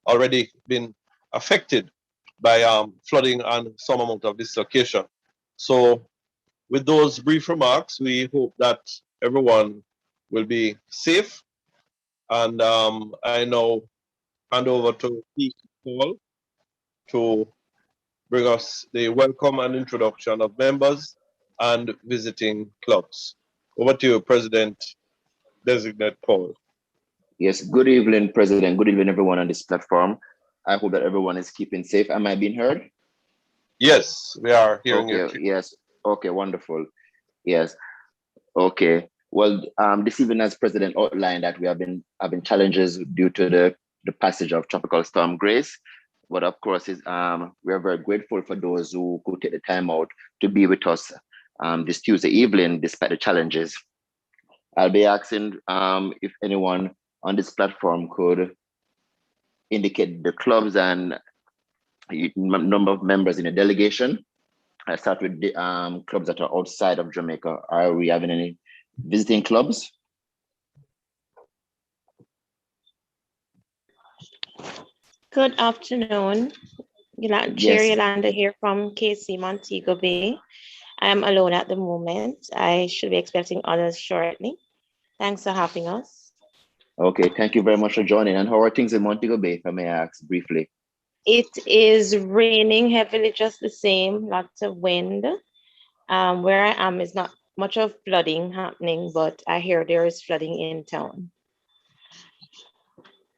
already been affected by flooding and some amount of dislocation. So with those brief remarks, we hope that everyone will be safe. And I now hand over to Keith Paul to bring us the welcome and introduction of members and visiting clubs. Over to you, President Designate Paul. Yes, good evening, President. Good evening, everyone on this platform. I hope that everyone is keeping safe. Am I being heard? Yes, we are hearing you. Yes. Okay, wonderful. Yes. Okay. Well, this evening, as President outlined, that we have been having challenges due to the passage of Tropical Storm Grace. But of course, we are very grateful for those who could take the time out to be with us this Tuesday evening, despite the challenges. I'll be asking if anyone on this platform could indicate the clubs and number of members in the delegation. I start with the clubs that are outside of Jamaica. Are we having any visiting clubs? Good afternoon. Chair Yolanda here from KC Montego Bay. I'm alone at the moment. I should be expecting others shortly. Thanks for having us. Okay, thank you very much for joining. And how are things in Montego Bay, if I may ask briefly? It is raining heavily, just the same, lots of wind. Where I am is not much of flooding happening, but I hear there is flooding in town.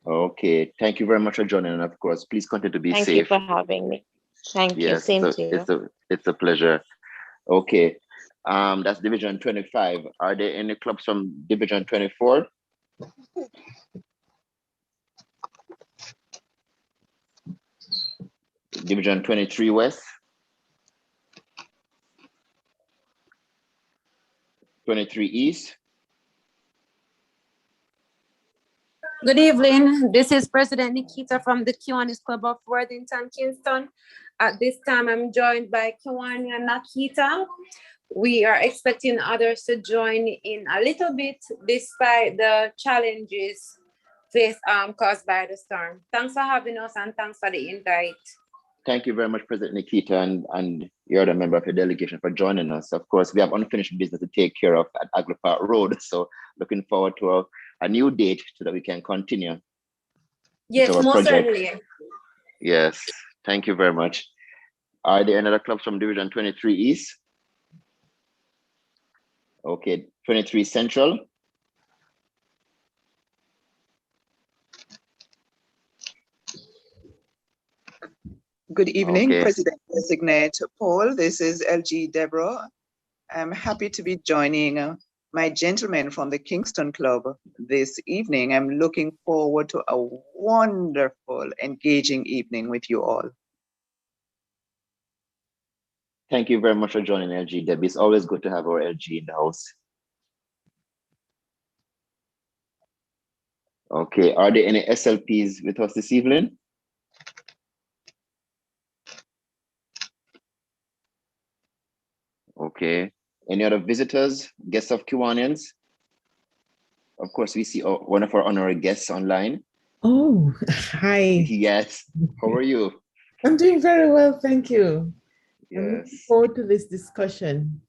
Okay, thank you very much for joining, and of course, please continue to be safe. Thank you for having me. Thank you, same to you. It's a pleasure. Okay, that's Division 25. Are there any clubs from Division 24? Division 23 West? 23 East? Good evening. This is President Nikita from the Kiwanis Club of Worthington, Kingston. At this time, I'm joined by Kiwani and Nakita. We are expecting others to join in a little bit, despite the challenges faced caused by the storm. Thanks for having us and thanks for the invite. Thank you very much, President Nikita, and you're the member of the delegation for joining us. Of course, we have unfinished business to take care of at Agri Park Road, so looking forward to a new date so that we can continue. Yes, most certainly. Yes, thank you very much. Are there any other clubs from Division 23 East? Okay, 23 Central. Good evening, President Designate Paul. This is LG Deborah. I'm happy to be joining my gentlemen from the Kingston Club this evening. I'm looking forward to a wonderful, engaging evening with you all. Thank you very much for joining LG, Debbie. It's always good to have our LG in the house. Okay, are there any SLPs with us this evening? Okay, any other visitors, guests of Kiwanians? Of course, we see one of our honorary guests online. Oh, hi. Yes, how are you? I'm doing very well, thank you. Yes. I'm looking forward to this discussion.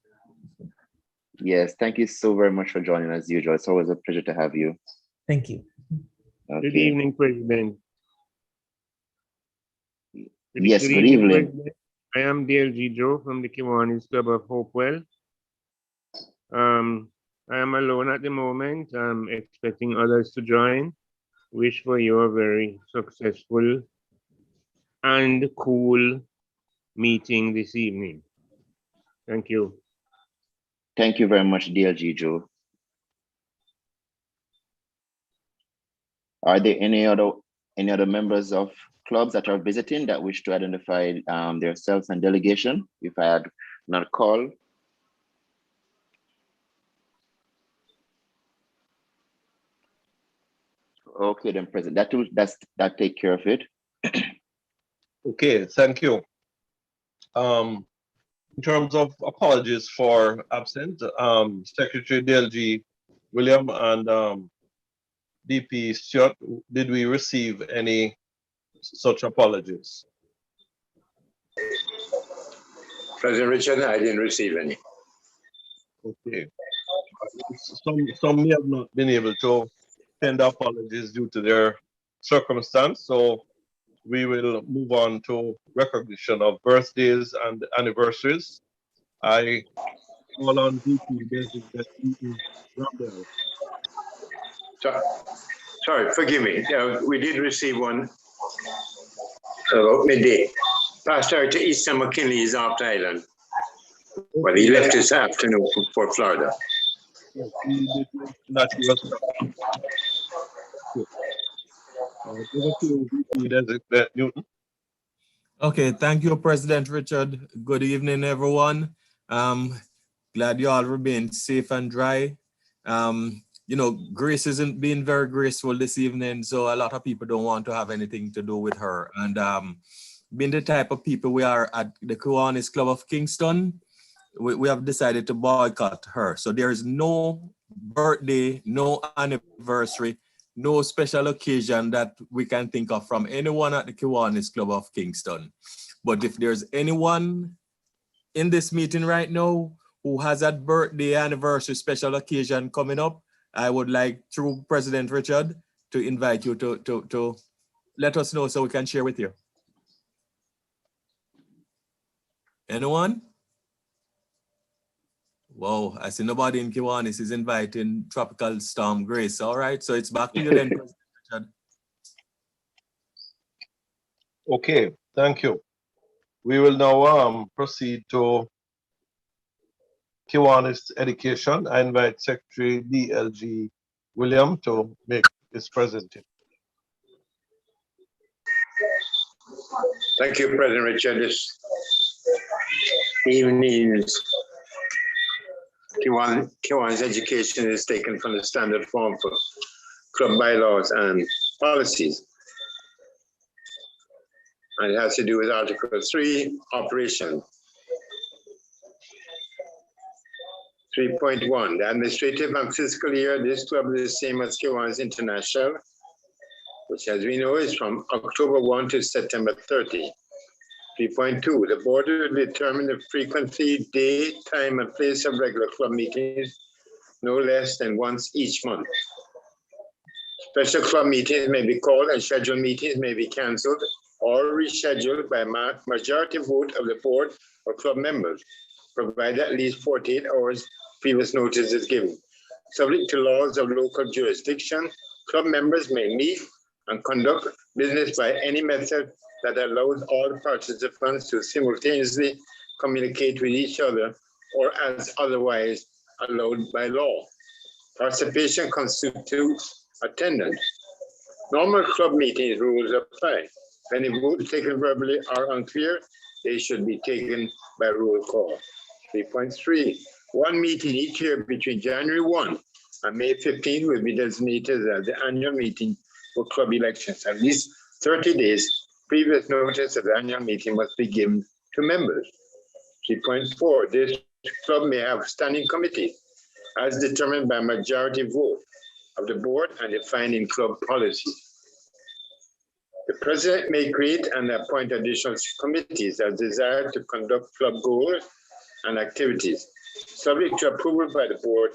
Yes, thank you so very much for joining as usual. It's always a pleasure to have you. Thank you. Okay. Good evening, President. Good evening. President. I am DLG Joe from the Kiwanis Club of Hopewell. I am alone at the moment. I'm expecting others to join. Wish for you a very successful and cool meeting this evening. Thank you. Thank you very much, DLG Joe. Are there any other members of clubs that are visiting that wish to identify themselves and delegation? If I had not called. Okay, then, President. That take care of it. Okay, thank you. In terms of apologies for absent, Secretary DLG William and DP Stuart, did we receive any such apologies? President Richard, I didn't receive any. Okay. Some may have not been able to tender apologies due to their circumstance, so we will move on to recognition of birthdays and anniversaries. I call on VP Designate Eaton Rambel. Sorry, forgive me. We did receive one about midday. Pastor to Eastern McKinley is off the island. Well, he left this afternoon for Florida. Yes, we did mention that he was over to VP Designate Newton. Okay, thank you, President Richard. Good evening, everyone. Glad you all remain safe and dry. You know, Grace isn't being very graceful this evening, so a lot of people don't want to have anything to do with her. And being the type of people we are at the Kiwanis Club of Kingston, we have decided to boycott her. So there is no birthday, no anniversary, no special occasion that we can think of from anyone at the Kiwanis Club of Kingston. But if there's anyone in this meeting right now who has a birthday, anniversary, special occasion coming up, I would like, through President Richard, to invite you to let us know so we can share with you. Anyone? Whoa, I see nobody in Kiwanis is inviting Tropical Storm Grace. All right, so it's back to you then, President Richard. Okay, thank you. We will now proceed to Kiwanis Education. I invite Secretary DLG William to make his presentation. Thank you, President Richard. This evening's Kiwanis Education is taken from the standard form for club bylaws and policies. And it has to do with Article 3, operation. 3.1, the administrative and fiscal year, this club is the same as Kiwanis International, which as we know is from October 1 to September 30. 3.2, the board will determine the frequency, day, time, and place of regular club meetings no less than once each month. Special club meetings may be called and scheduled meetings may be cancelled or rescheduled by majority vote of the board or club members, provided at least 48 hours previous notice is given. Subject to laws of local jurisdiction, club members may meet and conduct business by any method that allows all participants to simultaneously communicate with each other or as otherwise allowed by law. Participation constitutes attendance. Normal club meetings rules apply. If any votes taken verbally are unclear, they should be taken by roll call. 3.3, one meeting each year between January 1 and May 15 will be designated as the annual meeting for club elections. At least 30 days previous notice of the annual meeting must be given to members. 3.4, this club may have standing committees as determined by majority vote of the board and defined in club policy. The president may create and appoint additional committees as desired to conduct club goals and activities, subject to approval by the board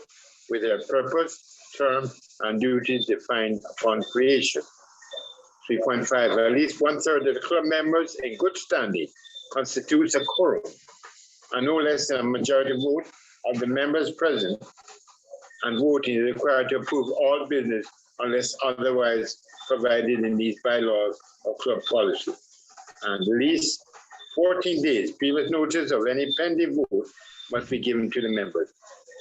with their purpose, term, and duties defined upon creation. 3.5, at least 1/3 of the club members in good standing constitutes a quorum, and no less than a majority vote of the members present and voting is required to approve all business unless otherwise provided in these bylaws or club policy. And at least 14 days previous notice of any pending vote must be given to the members.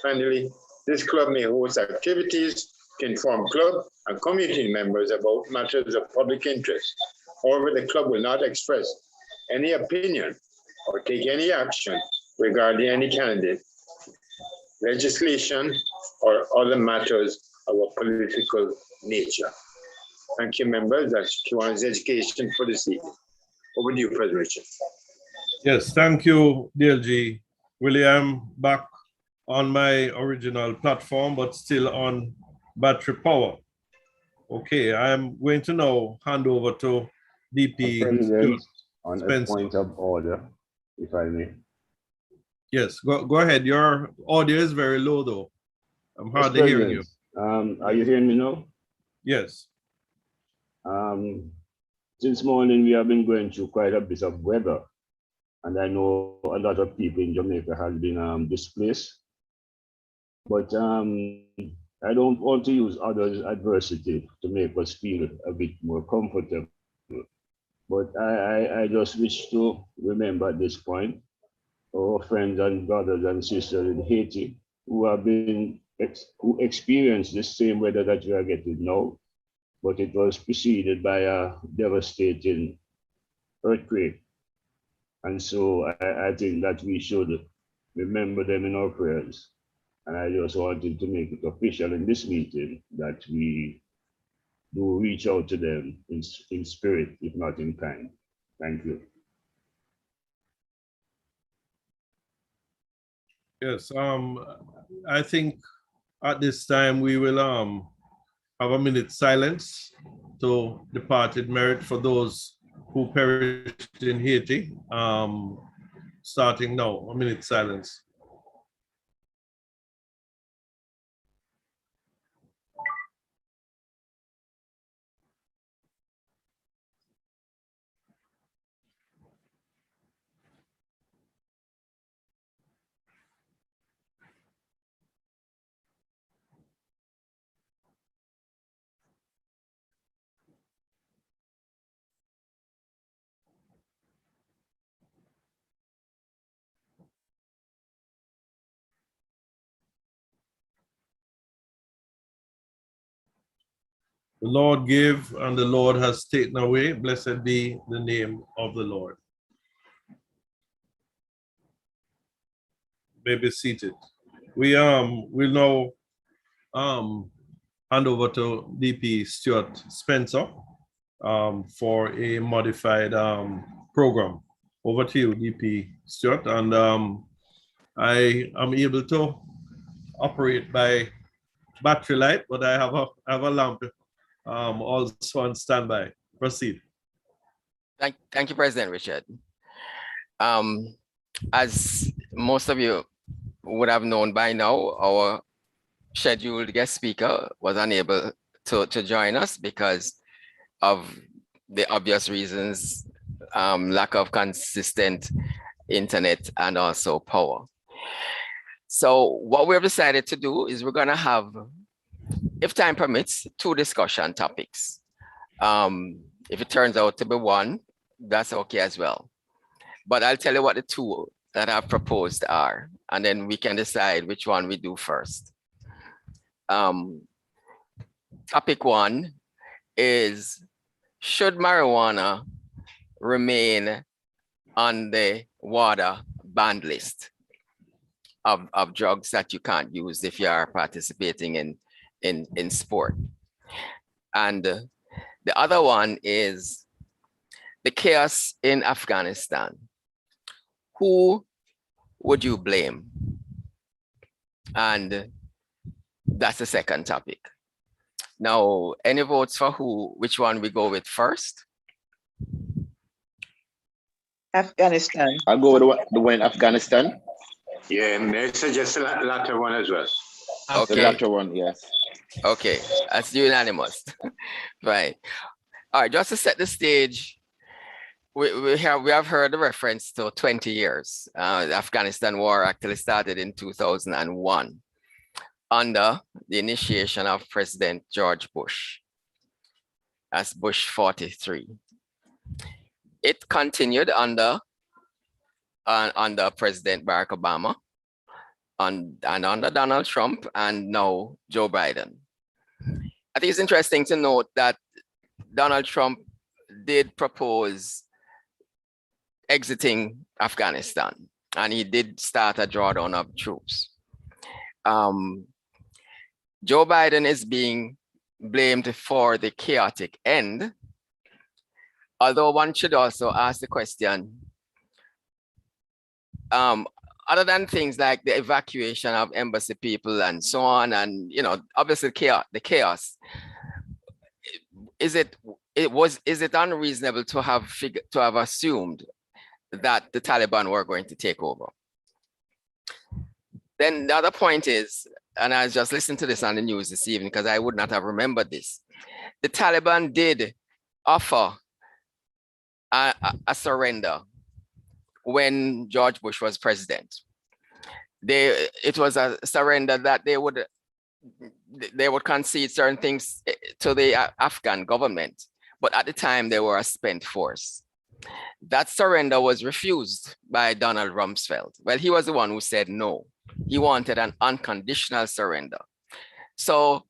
Finally, this club may host activities to inform club and community members about matters of public interest. However, the club will not express any opinion or take any action regarding any candidate, legislation, or other matters of a political nature. Thank you, members. That's Kiwanis Education for this evening. Over to you, President Richard. Yes, thank you, DLG William. Back on my original platform, but still on battery power. Okay, I'm going to now hand over to DP President, on a Spencer. point of order, if I may. Yes, go ahead. Your audio is very low, though. I'm Yes, hardly hearing you. Are you hearing me now? Yes. Since morning, we have been going through quite a bit of weather, and I know a lot of people in Jamaica have been displaced. But I don't want to use others' adversity to make us feel a bit more comfortable. But I just wish to remember at this point our friends and brothers and sisters in Haiti who have been who experienced the same weather that we are getting now, but it was preceded by a devastating earthquake. And so I think that we should remember them in our prayers. And I just wanted to make it official in this meeting that we do reach out to them in spirit, if not in kind. Thank you. Yes, I think at this time we will have a minute silence to departed merit for those who perished in Haiti. Starting now, a minute silence. The Lord gave and the Lord has taken away. Blessed be the name of the Lord. May be seated. We will now hand over to DP Stuart Spencer for a modified program. Over to you, DP Stuart. And I am able to operate by battery light, but I have a lamp also on standby. Proceed. Thank you, President Richard. As most of you would have known by now, our scheduled guest speaker was unable to join us because of the obvious reasons, lack of consistent internet and also power. So what we've decided to do is we're gonna have, if time permits, 2 discussion topics. If it turns out to be 1, that's okay as well. But I'll tell you what the 2 that I've proposed are, and then we can decide which one we do first. Topic 1 is, should marijuana remain on the WADA banned list of drugs that you can't use if you are participating in sport? And the other one is the chaos in Afghanistan. Who would you blame? And that's the second topic. Now, any votes for which one we go with first? Afghanistan. I'll go with the one in Afghanistan. Yeah, may I suggest the latter one as well? Okay. The latter one, yes. Okay, that's unanimous. Right. All right, just to set the stage, we have heard the reference to 20 years. The Afghanistan war actually started in 2001 under the initiation of President George Bush. That's Bush 43. It continued under President Barack Obama and under Donald Trump and now Joe Biden. I think it's interesting to note that Donald Trump did propose exiting Afghanistan, and he did start a drawdown of troops. Joe Biden is being blamed for the chaotic end, although one should also ask the question, other than things like the evacuation of embassy people and so on, and obviously the chaos, is it is it unreasonable to have assumed that the Taliban were going to take over? Then the other point is, and I just listened to this on the news this evening because I would not have remembered this. The Taliban did offer a surrender when George Bush was president. It was a surrender that they would concede certain things to the Afghan government, but at the time they were a spent force. That surrender was refused by Donald Rumsfeld. Well, he was the one who said no. He wanted an unconditional surrender. So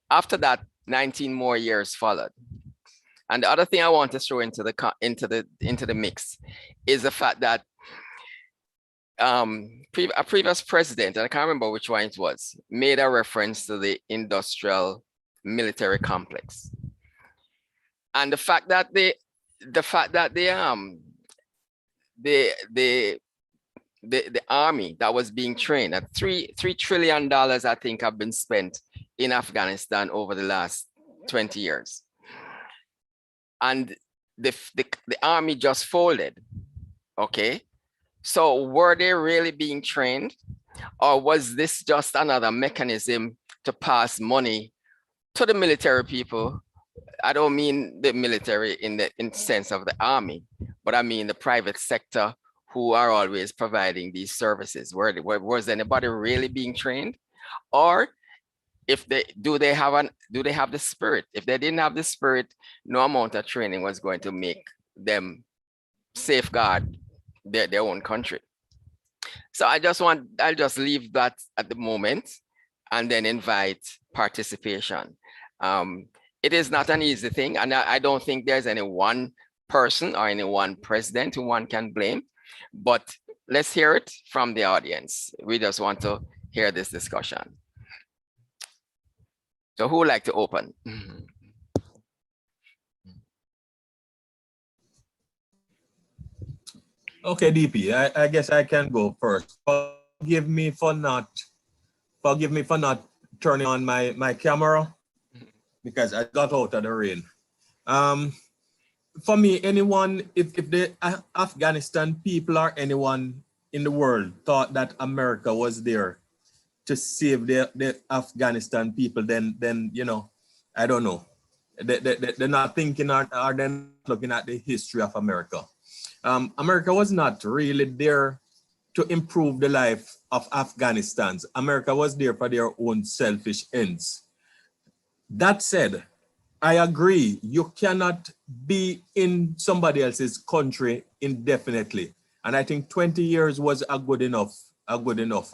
after that, 19 more years followed. And the other thing I want to throw into the mix is the fact that a previous president, and I can't remember which one it was, made a reference to the industrial military complex. And the fact that the army that was being trained at $3 trillion, I think, have been spent in Afghanistan over the last 20 years. And the army just folded, okay? So were they really being trained, or was this just another mechanism to pass money to the military people? I don't mean the military in the sense of the army, but I mean the private sector who are always providing these services. Was anybody really being trained? Or do they have the spirit? If they didn't have the spirit, no amount of training was going to make them safeguard their own country. So I'll just leave that at the moment and then invite participation. It is not an easy thing, and I don't think there's any one person or any one president who one can blame, but let's hear it from the audience. We just want to hear this discussion. So who would like to open? Okay, DP, I guess I can go first. Forgive me for not turning on my camera because I got out of the rain. For me, anyone, if the Afghanistan people or anyone in the world thought that America was there to save the Afghanistan people, then you know, I don't know. They're not thinking or they're not looking at the history of America. America was not really there to improve the life of Afghanistans. America was there for their own selfish ends. That said, I agree, you cannot be in somebody else's country indefinitely. And I think 20 years was a good enough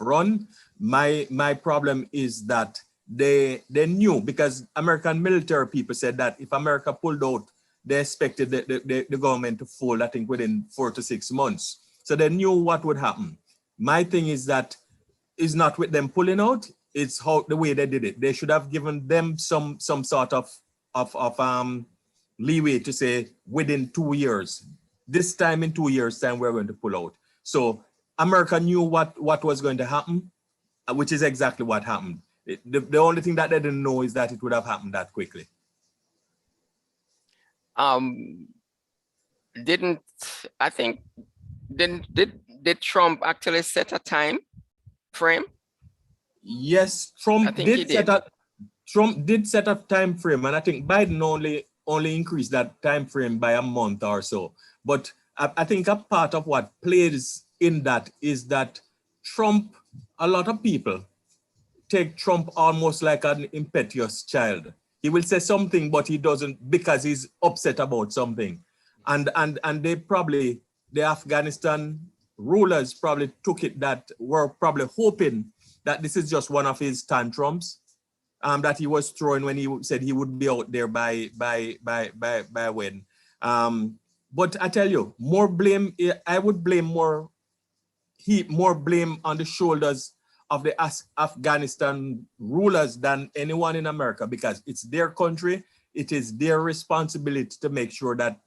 run. My problem is that they knew, because American military people said that if America pulled out, they expected the government to fold, I think, within 4 to 6 months. So they knew what would happen. My thing is that it's not with them pulling out, it's the way they did it. They should have given them some sort of leeway to say within 2 years. This time, in 2 years' time, we're going to pull out. So America knew what was going to happen, which is exactly what happened. The only thing that they didn't know is that it would have happened that quickly. Did Trump actually set a time frame? Yes, Trump did set a time frame, and I think Biden only increased that time frame by a month or so. But I think a part of what plays in that is that Trump, a lot of people take Trump almost like an impetuous child. He will say something, but he doesn't because he's upset about something. And the Afghanistan rulers probably took it that were probably hoping that this is just one of his tantrums that he was throwing when he said he would be out there by when. But I tell you, I would blame more blame on the shoulders of the Afghanistan rulers than anyone in America, because it's their country. It is their responsibility to make sure that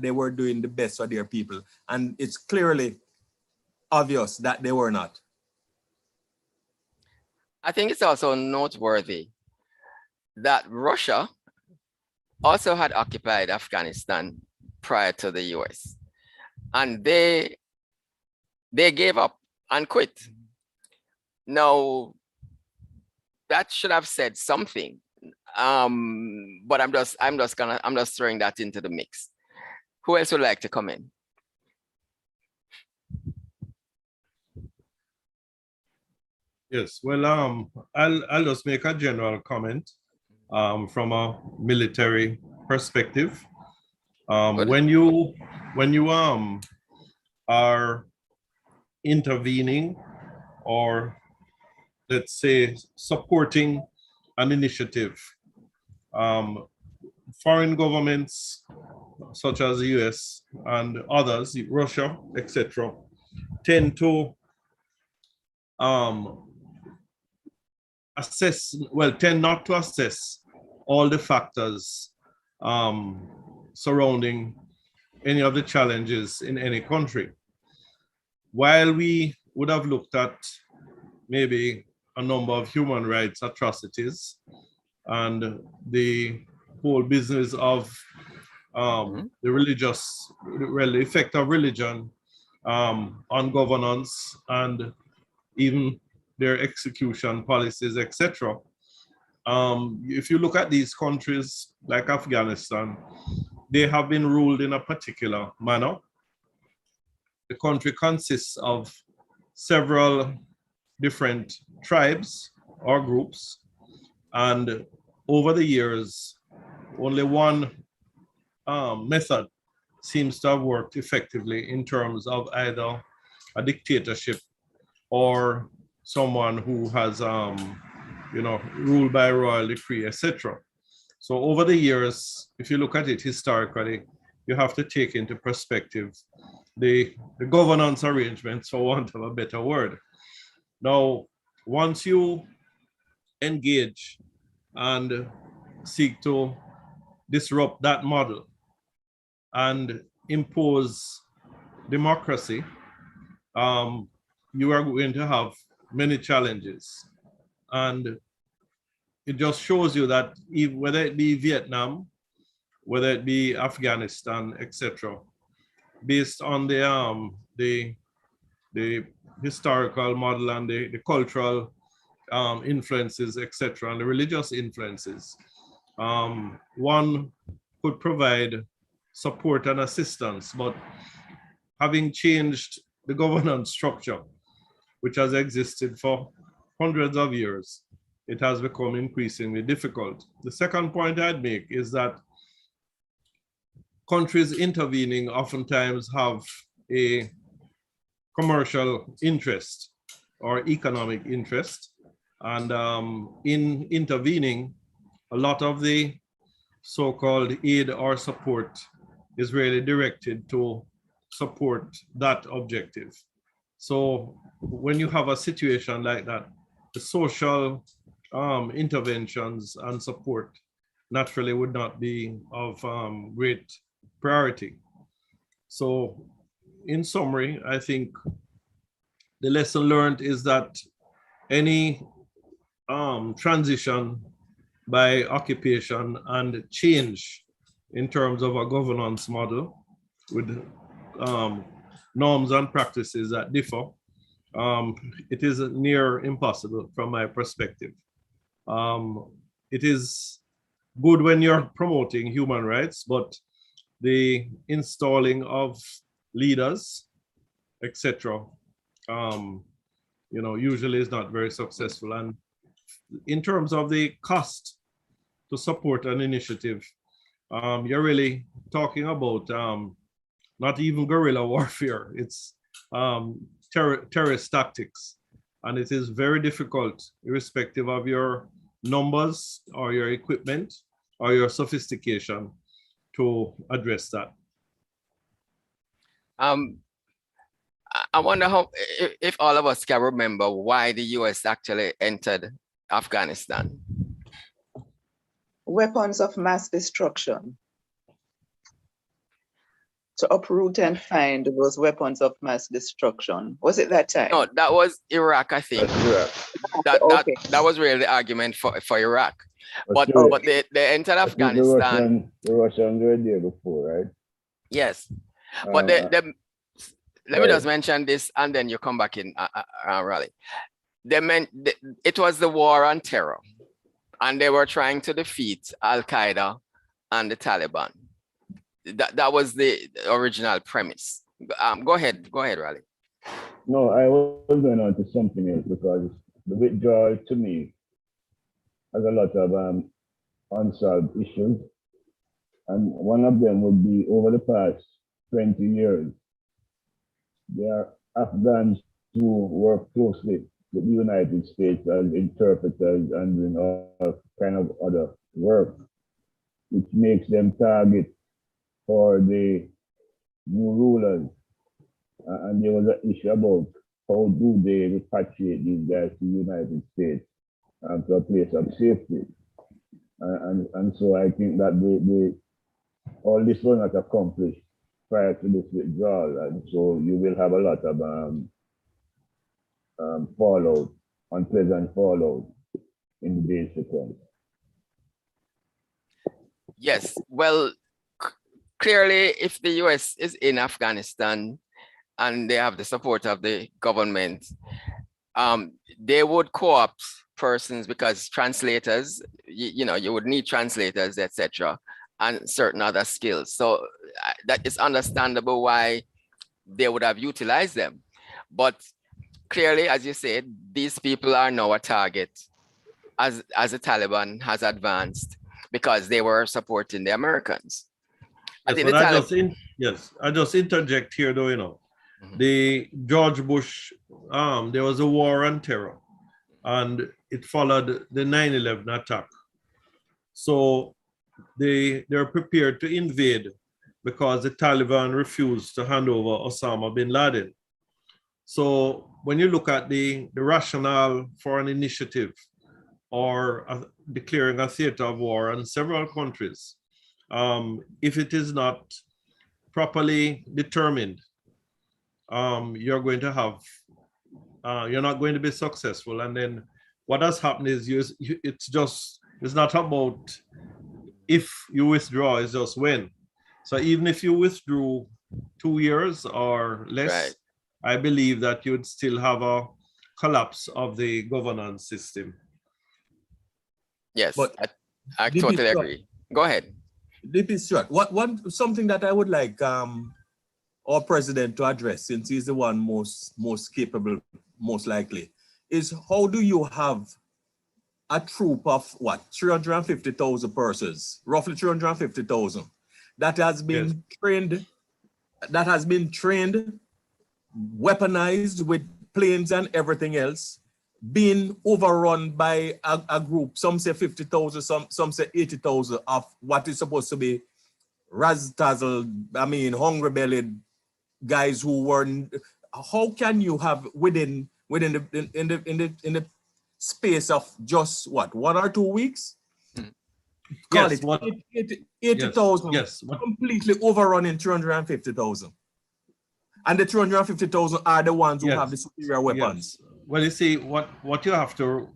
they were doing the best for their people. And it's clearly obvious that they were not. I think it's also noteworthy that Russia also had occupied Afghanistan prior to the US. And they gave up and quit. Now, that should have said something. But I'm just throwing that into the mix. Who else would like to come in? Yes, well, I'll just make a general comment from a military perspective. When you are intervening or let's say supporting an initiative, foreign governments such as the US and others, Russia, etc., tend to tend not to assess all the factors surrounding any of the challenges in any country. While we would have looked at maybe a number of human rights atrocities and the whole business of the effect of religion on governance and even their execution policies, etc. If you look at these countries like Afghanistan, they have been ruled in a particular manner. The country consists of several different tribes or groups, and over the years, only one method seems to have worked effectively in terms of either a dictatorship or someone who has, ruled by royal decree, etc. So over the years, if you look at it historically, you have to take into perspective the governance arrangements, for want of a better word. Now, once you engage and seek to disrupt that model and impose democracy, you are going to have many challenges. And it just shows you that whether it be Vietnam, whether it be Afghanistan, etc., based on the historical model and the cultural influences, etc., and the religious influences, one could provide support and assistance, but having changed the governance structure, which has existed for hundreds of years, it has become increasingly difficult. The second point I'd make is that countries intervening oftentimes have a commercial interest or economic interest. And in intervening, a lot of the so-called aid or support is really directed to support that objective. So when you have a situation like that, the social interventions and support naturally would not be of great priority. So in summary, I think the lesson learned is that any transition by occupation and change in terms of a governance model with norms and practices that differ, it is near impossible from my perspective. It is good when you're promoting human rights, but the installing of leaders, etc., usually is not very successful. And in terms of the cost to support an initiative, you're really talking about not even guerrilla warfare, it's terrorist tactics. And it is very difficult, irrespective of your numbers or your equipment or your sophistication, to address that. I wonder if all of us can remember why the US actually entered Afghanistan. Weapons of mass destruction. to uproot and find those weapons of mass destruction. Was it that time? No, that was Iraq, I think. That was really the argument for Iraq. But they entered Afghanistan. The Russians were there before, right? Yes. But let me just mention this and then you come back in, Raleigh. It was the war on terror, and they were trying to defeat Al-Qaeda and the Taliban. That was the original premise. Go ahead, Raleigh. No, I was going on to something else because the withdrawal to me has a lot of unsolved issues. And one of them would be over the past 20 years, there are Afghans who work closely with the United States as interpreters and doing all kind of other work, which makes them target for the new rulers. And there was an issue about how do they repatriate these guys to the United States to a place of safety. And so I think that all this was not accomplished prior to this withdrawal. And so you will have a lot of fallout, unpleasant fallout in the days to come. Yes, well, clearly if the US is in Afghanistan and they have the support of the government, they would co-opt persons because translators, you would need translators, etc., and certain other skills. So that is understandable why they would have utilized them. But clearly, as you said, these people are now a target as the Taliban has advanced because they were supporting the Americans. Yes, I just interject here though, the George Bush, there was a war on terror and it followed the 9/11 attack. So they're prepared to invade because the Taliban refused to hand over Osama bin Laden. So when you look at the rationale for an initiative or declaring a theater of war in several countries, if it is not properly determined, you're going to have, you're not going to be successful. And then what has happened is it's not about if you withdraw, it's just when. So even if you withdrew 2 years or less, right, I believe that you'd still have a collapse of the governance system. Yes, but I totally agree. Go ahead. DP Stuart, something that I would like our president to address, since he's the one most capable, most likely, is how do you have a troop of what, 350,000 persons, roughly 350,000, that has been trained, weaponized with planes and everything else, being overrun by a group, some say 50,000, some say 80,000 of what is supposed to be razzle-dazzle, hungry-bellied guys who were. How can you have within the space of just what, 1 or 2 weeks? Call it 80,000, yes, completely overrunning 350,000. And the 350,000 are the ones who have the superior weapons. Yes. Well, you see, what you have to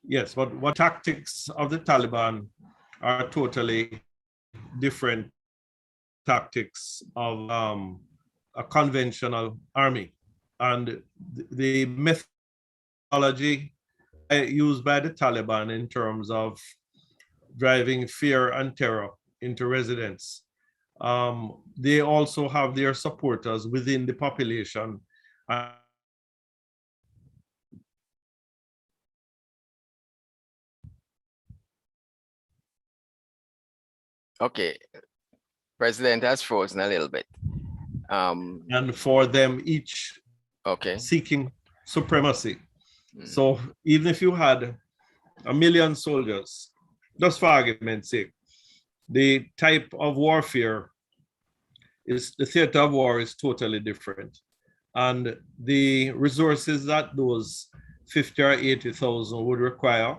yes, but what tactics of the Taliban are totally different tactics of a conventional army. And the methodology used by the Taliban in terms of driving fear and terror into residents, they also have their supporters within the population. Okay, President has frozen a little bit. And for them each seeking supremacy. So even if you had 1 million soldiers, just for argument's sake, the type of warfare is, the theater of war is totally different. And the resources that those 50 or 80,000 would require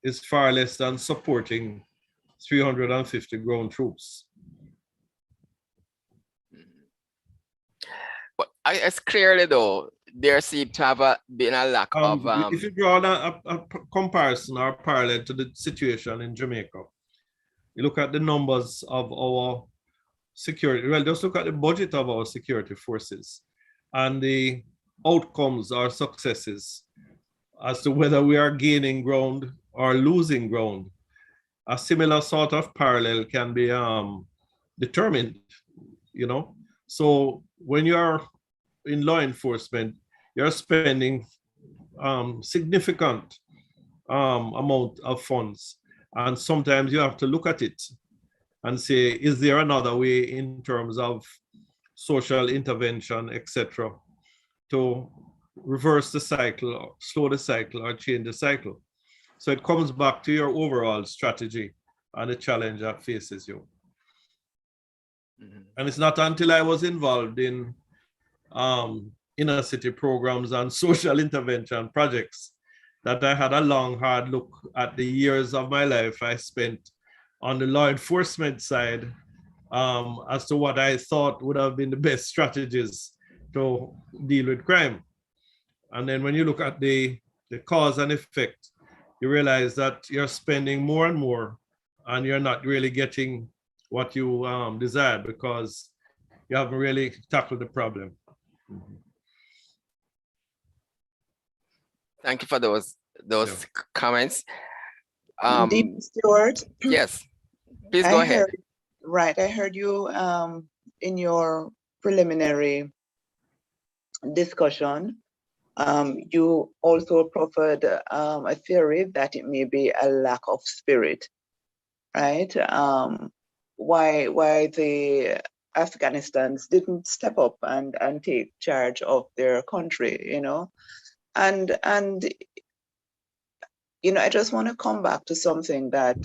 is far less than supporting 350 ground troops. But it's clearly though, there seems to have been a lack of. If you draw a comparison or parallel to the situation in Jamaica, you look at the numbers of our security, well, just look at the budget of our security forces and the outcomes or successes as to whether we are gaining ground or losing ground. A similar sort of parallel can be determined, you know. So when you're in law enforcement, you're spending significant amount of funds. And sometimes you have to look at it and say, is there another way in terms of social intervention, etc., to reverse the cycle, or slow the cycle, or change the cycle? So it comes back to your overall strategy and the challenge that faces you. And it's not until I was involved in inner city programs and social intervention projects that I had a long, hard look at the years of my life I spent on the law enforcement side as to what I thought would have been the best strategies to deal with crime. And then when you look at the cause and effect, you realize that you're spending more and more and you're not really getting what you desire because you haven't really tackled the problem. Thank you for those comments. Deep Stewart. Yes, please go ahead. I heard you in your preliminary discussion. You also proffered a theory that it may be a lack of spirit, right? Why the Afghanistans didn't step up and take charge of their country, you know? And you know, I just want to come back to something that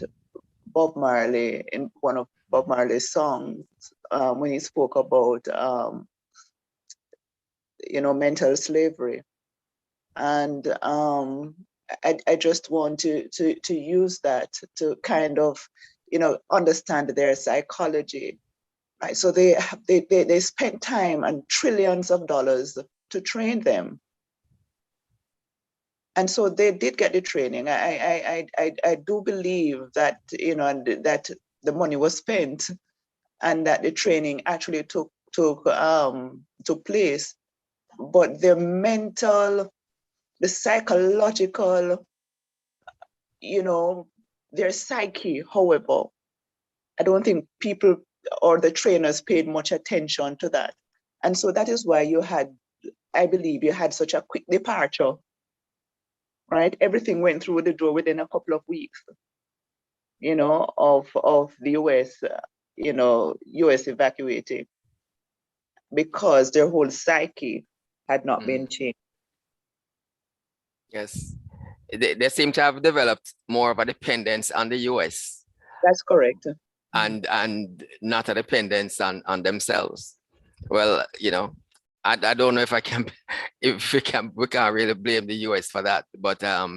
Bob Marley, in one of Bob Marley's songs, when he spoke about, you know, mental slavery. And I just want to use that to kind of, you know, understand their psychology, right? So they spent time and trillions of dollars to train them. And so they did get the training. I do believe that, you know, that the money was spent and that the training actually took place. But their mental, the psychological, you know, their psyche, however, I don't think people or the trainers paid much attention to that. And so that is why you had, I believe you had such a quick departure, right? Everything went through the door within a couple of weeks, you know, of the US, you know, US evacuating because their whole psyche had not been changed. Yes, they seem to have developed more of a dependence on the US. That's correct. And not a dependence on themselves. Well, you know, I don't know if we can't really blame the US for that, but I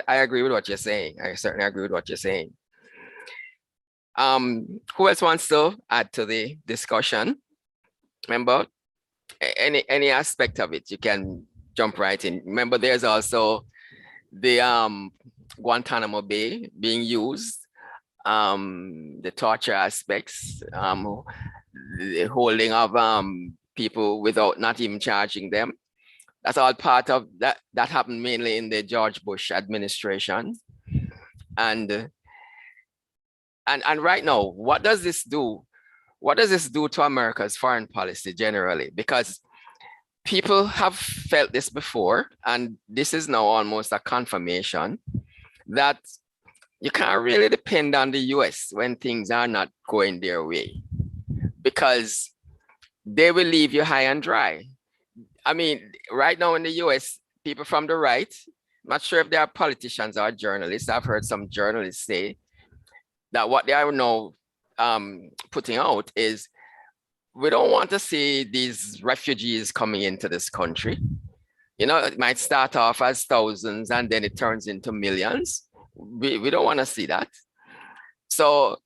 agree with what you're saying. I certainly agree with what you're saying. Who else wants to add to the discussion? Remember, any aspect of it, you can jump right in. Remember, there's also the Guantanamo Bay being used, the torture aspects, the holding of people without not even charging them. That's all part of that. That happened mainly in the George Bush administration. And right now, what does this do? What does this do to America's foreign policy generally? Because people have felt this before, and this is now almost a confirmation that you can't really depend on the US when things are not going their way, because they will leave you high and dry. I mean, right now in the US, people from the right, I'm not sure if they are politicians or journalists. I've heard some journalists say that what they are now putting out is, we don't want to see these refugees coming into this country. You know, it might start off as thousands and then it turns into millions. We don't want to see that. So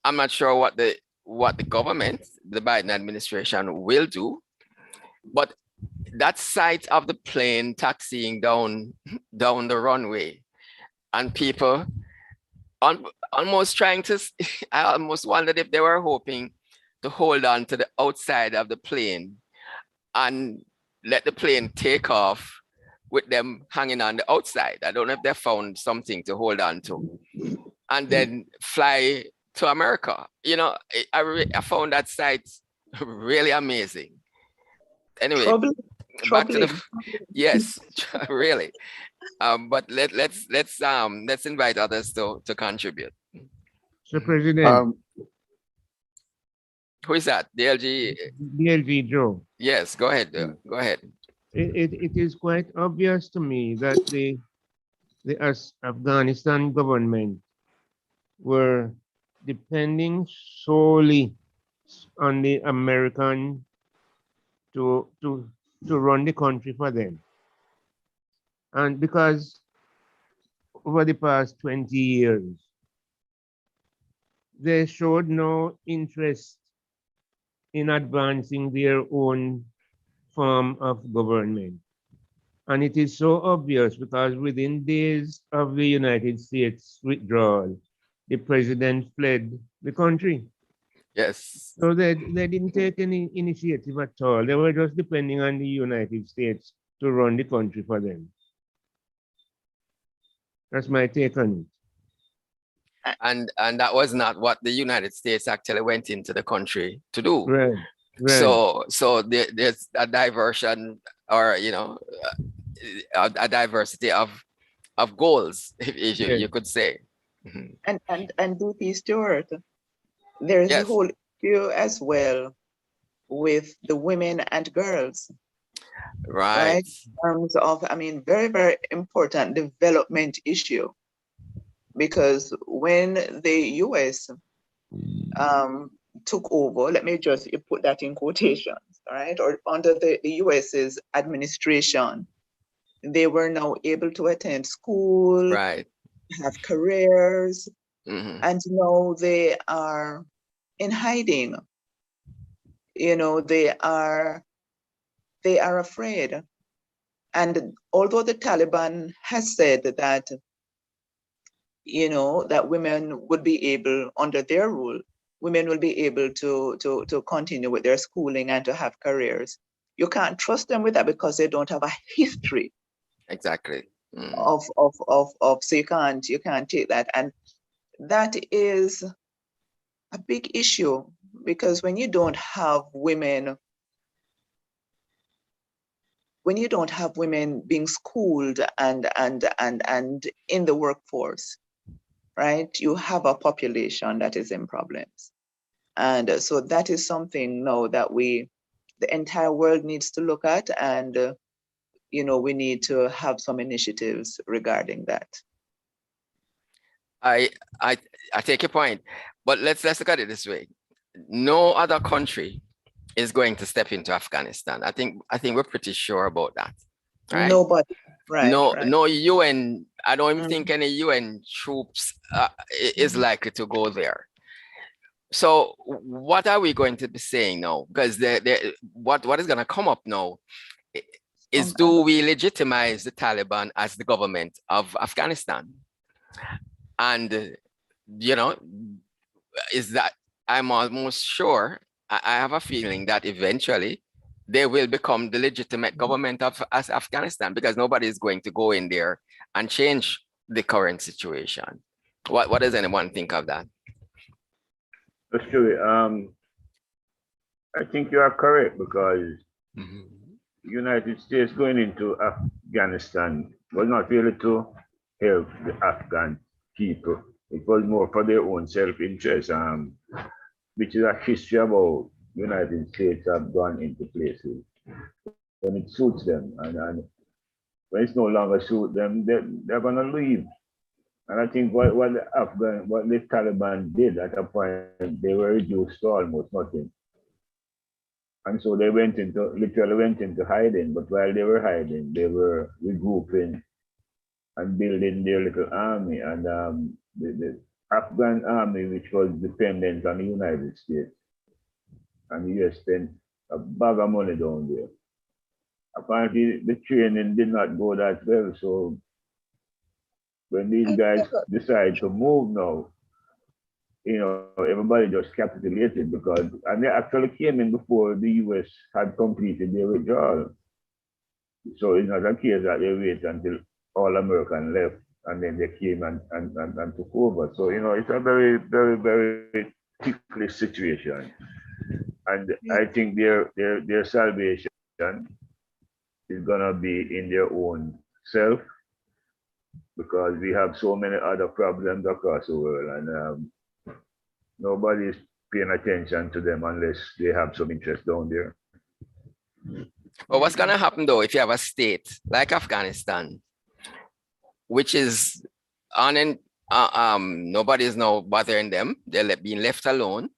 I'm not sure what the government, the Biden administration will do, but that sight of the plane taxiing down the runway and people almost trying to, I almost wondered if they were hoping to hold on to the outside of the plane and let the plane take off with them hanging on the outside. I don't know if they found something to hold on to and then fly to America. You know, I found that sight really amazing. Anyway, back to the, yes, really. But let's invite others to contribute. So, President. Who is that? DLG? DLG Joe. Yes, go ahead. Go ahead. It is quite obvious to me that the Afghanistan government were depending solely on the American to run the country for them. And because over the past 20 years, they showed no interest in advancing their own form of government. And it is so obvious because within days of the United States withdrawal, the president fled the country. Yes. So they didn't take any initiative at all. They were just depending on the United States to run the country for them. That's my take on it. And that was not what the United States actually went into the country to do. Right. So there's a diversion, or you know, a diversity of goals, if you could say. And DP Stewart, there's a whole issue as well with the women and girls. Right. In terms of, I mean, very, very important development issue. Because when the US took over, let me just put that in quotations, all right, or under the US's administration, they were now able to attend school, right, have careers, and now they are in hiding. You know, they are afraid. And although the Taliban has said that, you know, that women would be able, under their rule, women will be able to continue with their schooling and to have careers. You can't trust them with that because they don't have a history. Exactly. Of so you can't take that. And that is a big issue because when you don't have women being schooled and in the workforce, right, you have a population that is in problems. And so that is something now that the entire world needs to look at, and you know, we need to have some initiatives regarding that. I take your point, but let's look at it this way. No other country is going to step into Afghanistan. I think we're pretty sure about that. Right? Nobody. Right. No UN. I don't even think any UN troops is likely to go there. So what are we going to be saying now? Because what is going to come up now is, do we legitimize the Taliban as the government of Afghanistan? And, you know, is that, I'm almost sure, I have a feeling that eventually they will become the legitimate government of Afghanistan, because nobody is going to go in there and change the current situation. What does anyone think of that? Actually, I think you are correct, because United States going into Afghanistan was not really to help the Afghan people. It was more for their own self-interest, which is a history about United States have gone into places when it suits them, and when it's no longer suit them, they're gonna leave. And I think what the Taliban did at a point, they were reduced to almost nothing. And so they literally went into hiding. But while they were hiding, they were regrouping and building their little army. And the Afghan army, which was dependent on the United States, and the US spent a bag of money down there. Apparently, the training did not go that well. So when these guys decide to move now, everybody just capitulated and they actually came in before the US had completed their withdrawal. So it's not a case that they wait until all Americans left and then they came and took over. So, it's a very, very, very ticklish situation. And I think their salvation is gonna be in their own self, because we have so many other problems across the world, and nobody's paying attention to them unless they have some interest down there. But what's gonna happen though if you have a state like Afghanistan, which is on and nobody's now bothering them, they're being left alone,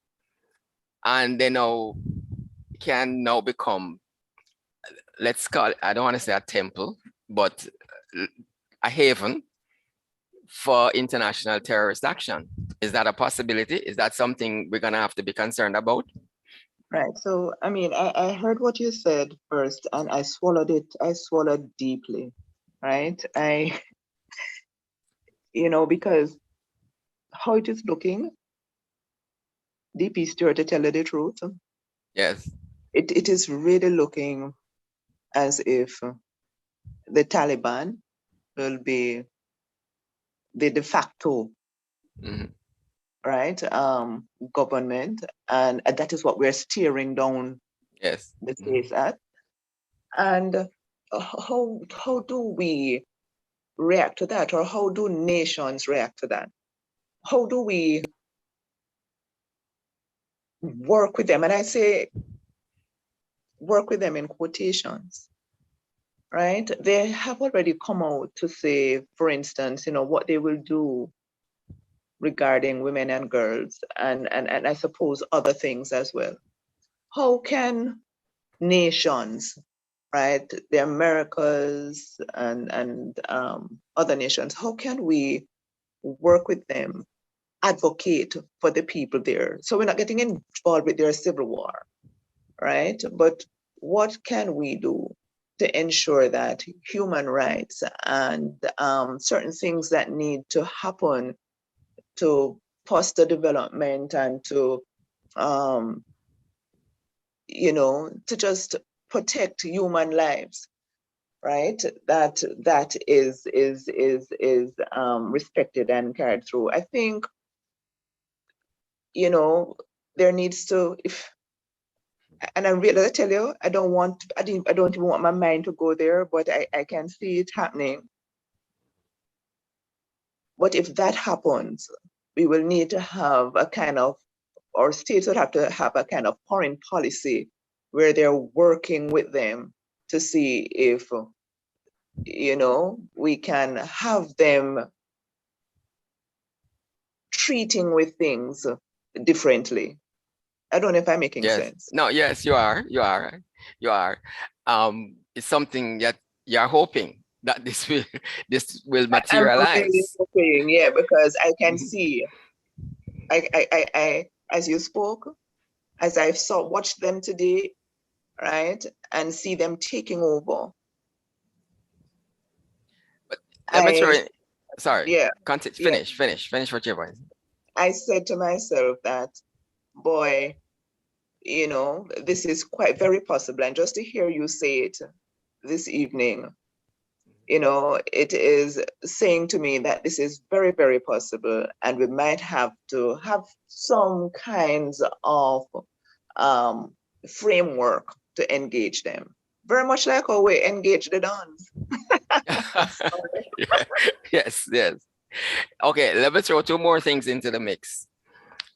and they now can now become, let's call it, I don't want to say a temple, but a haven for international terrorist action. Is that a possibility? Is that something we're gonna have to be concerned about? Right. So, I mean, I heard what you said first, and I swallowed it. I swallowed deeply, right? Because how it is looking, DP Stewart, to tell you the truth. Yes. It is really looking as if the Taliban will be the de facto, right, government, and that is what we're steering down the space at. And how do we react to that, or how do nations react to that? How do we work with them? And I say work with them in quotations, right? They have already come out to say, for instance, what they will do regarding women and girls, and I suppose other things as well. How can nations, right, the Americas and other nations, how can we work with them, advocate for the people there, so we're not getting involved with their civil war, right? But what can we do to ensure that human rights and certain things that need to happen to foster development and to to just protect human lives, right? That is respected and carried through. I think there needs to, and I tell you, I don't even want my mind to go there, but I can see it happening. But if that happens, we will need to have a kind of, or states would have to have a kind of foreign policy where they're working with them to see if, we can have them treating with things differently. I don't know if I'm making sense. No, yes, you are. It's something that you're hoping that this will materialize. I'm really hoping, yeah, because I can see, I as you spoke, as I watched them today, right, and see them taking over. But let me throw in, sorry. Yeah. Finish what you're going. I said to myself that, boy, this is quite very possible. And just to hear you say it this evening, it is saying to me that this is very, very possible. And we might have to have some kinds of framework to engage them. Very much like how we engage the Dons. Yes. Okay, let me throw two more things into the mix.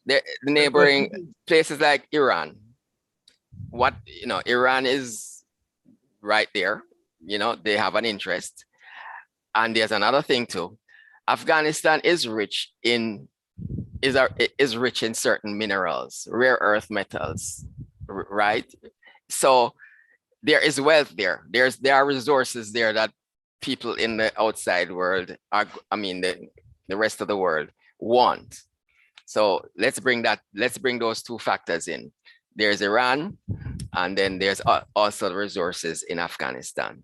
The neighboring places like Iran. Iran is right there. They have an interest. And there's another thing too. Afghanistan is rich in certain minerals, rare earth metals, right? So there is wealth there. There are resources there that people in the outside world are, I mean, the rest of the world want. So let's bring those two factors in. There's Iran, and then there's also the resources in Afghanistan.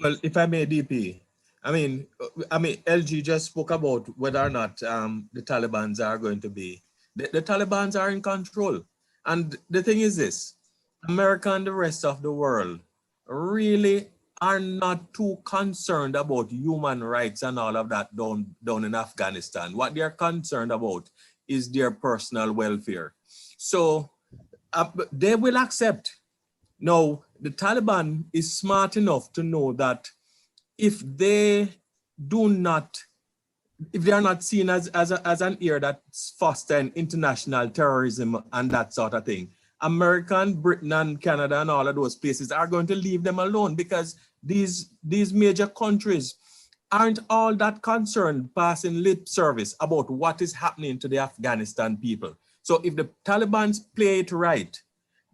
Well, if I may, DP, I mean, LG just spoke about whether or not the Taliban are going to be. The Taliban are in control. And the thing is this, America and the rest of the world really are not too concerned about human rights and all of that down in Afghanistan. What they're concerned about is their personal welfare. So they will accept. Now, the Taliban is smart enough to know that if they are not seen as an ear that's fostering international terrorism and that sort of thing, America, Britain, and Canada and all of those places are going to leave them alone, because these major countries aren't all that concerned passing lip service about what is happening to the Afghanistan people. So if the Taliban play it right,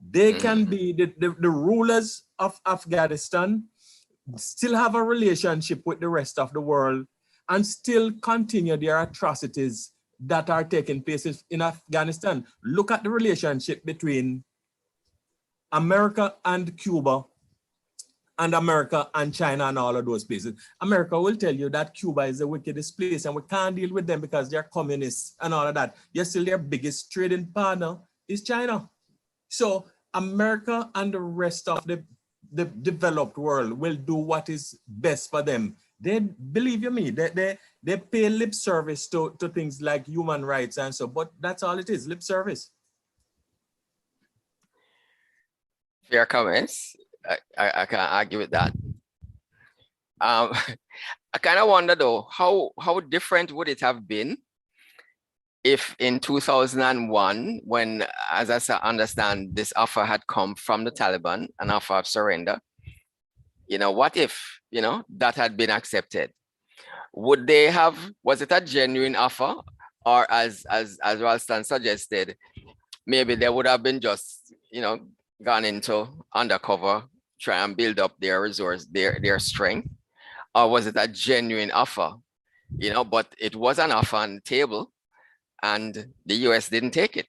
they can be the rulers of Afghanistan, still have a relationship with the rest of the world, and still continue their atrocities that are taking place in Afghanistan. Look at the relationship between America and Cuba, and America and China and all of those places. America will tell you that Cuba is the wickedest place and we can't deal with them because they're communists and all of that. Yet still their biggest trading partner is China. So America and the rest of the developed world will do what is best for them. They, believe you me, they pay lip service to things like human rights and so, but that's all it is, lip service. Fair comments. I can't argue with that. I kind of wonder though, how different would it have been if in 2001, when, as I understand, this offer had come from the Taliban, an offer of surrender, what if, that had been accepted? Would they have, was it a genuine offer? Or as Ralston suggested, maybe they would have been just, gone into undercover, try and build up their resource, their strength? Or was it a genuine offer? But it was an offer on the table and the US didn't take it.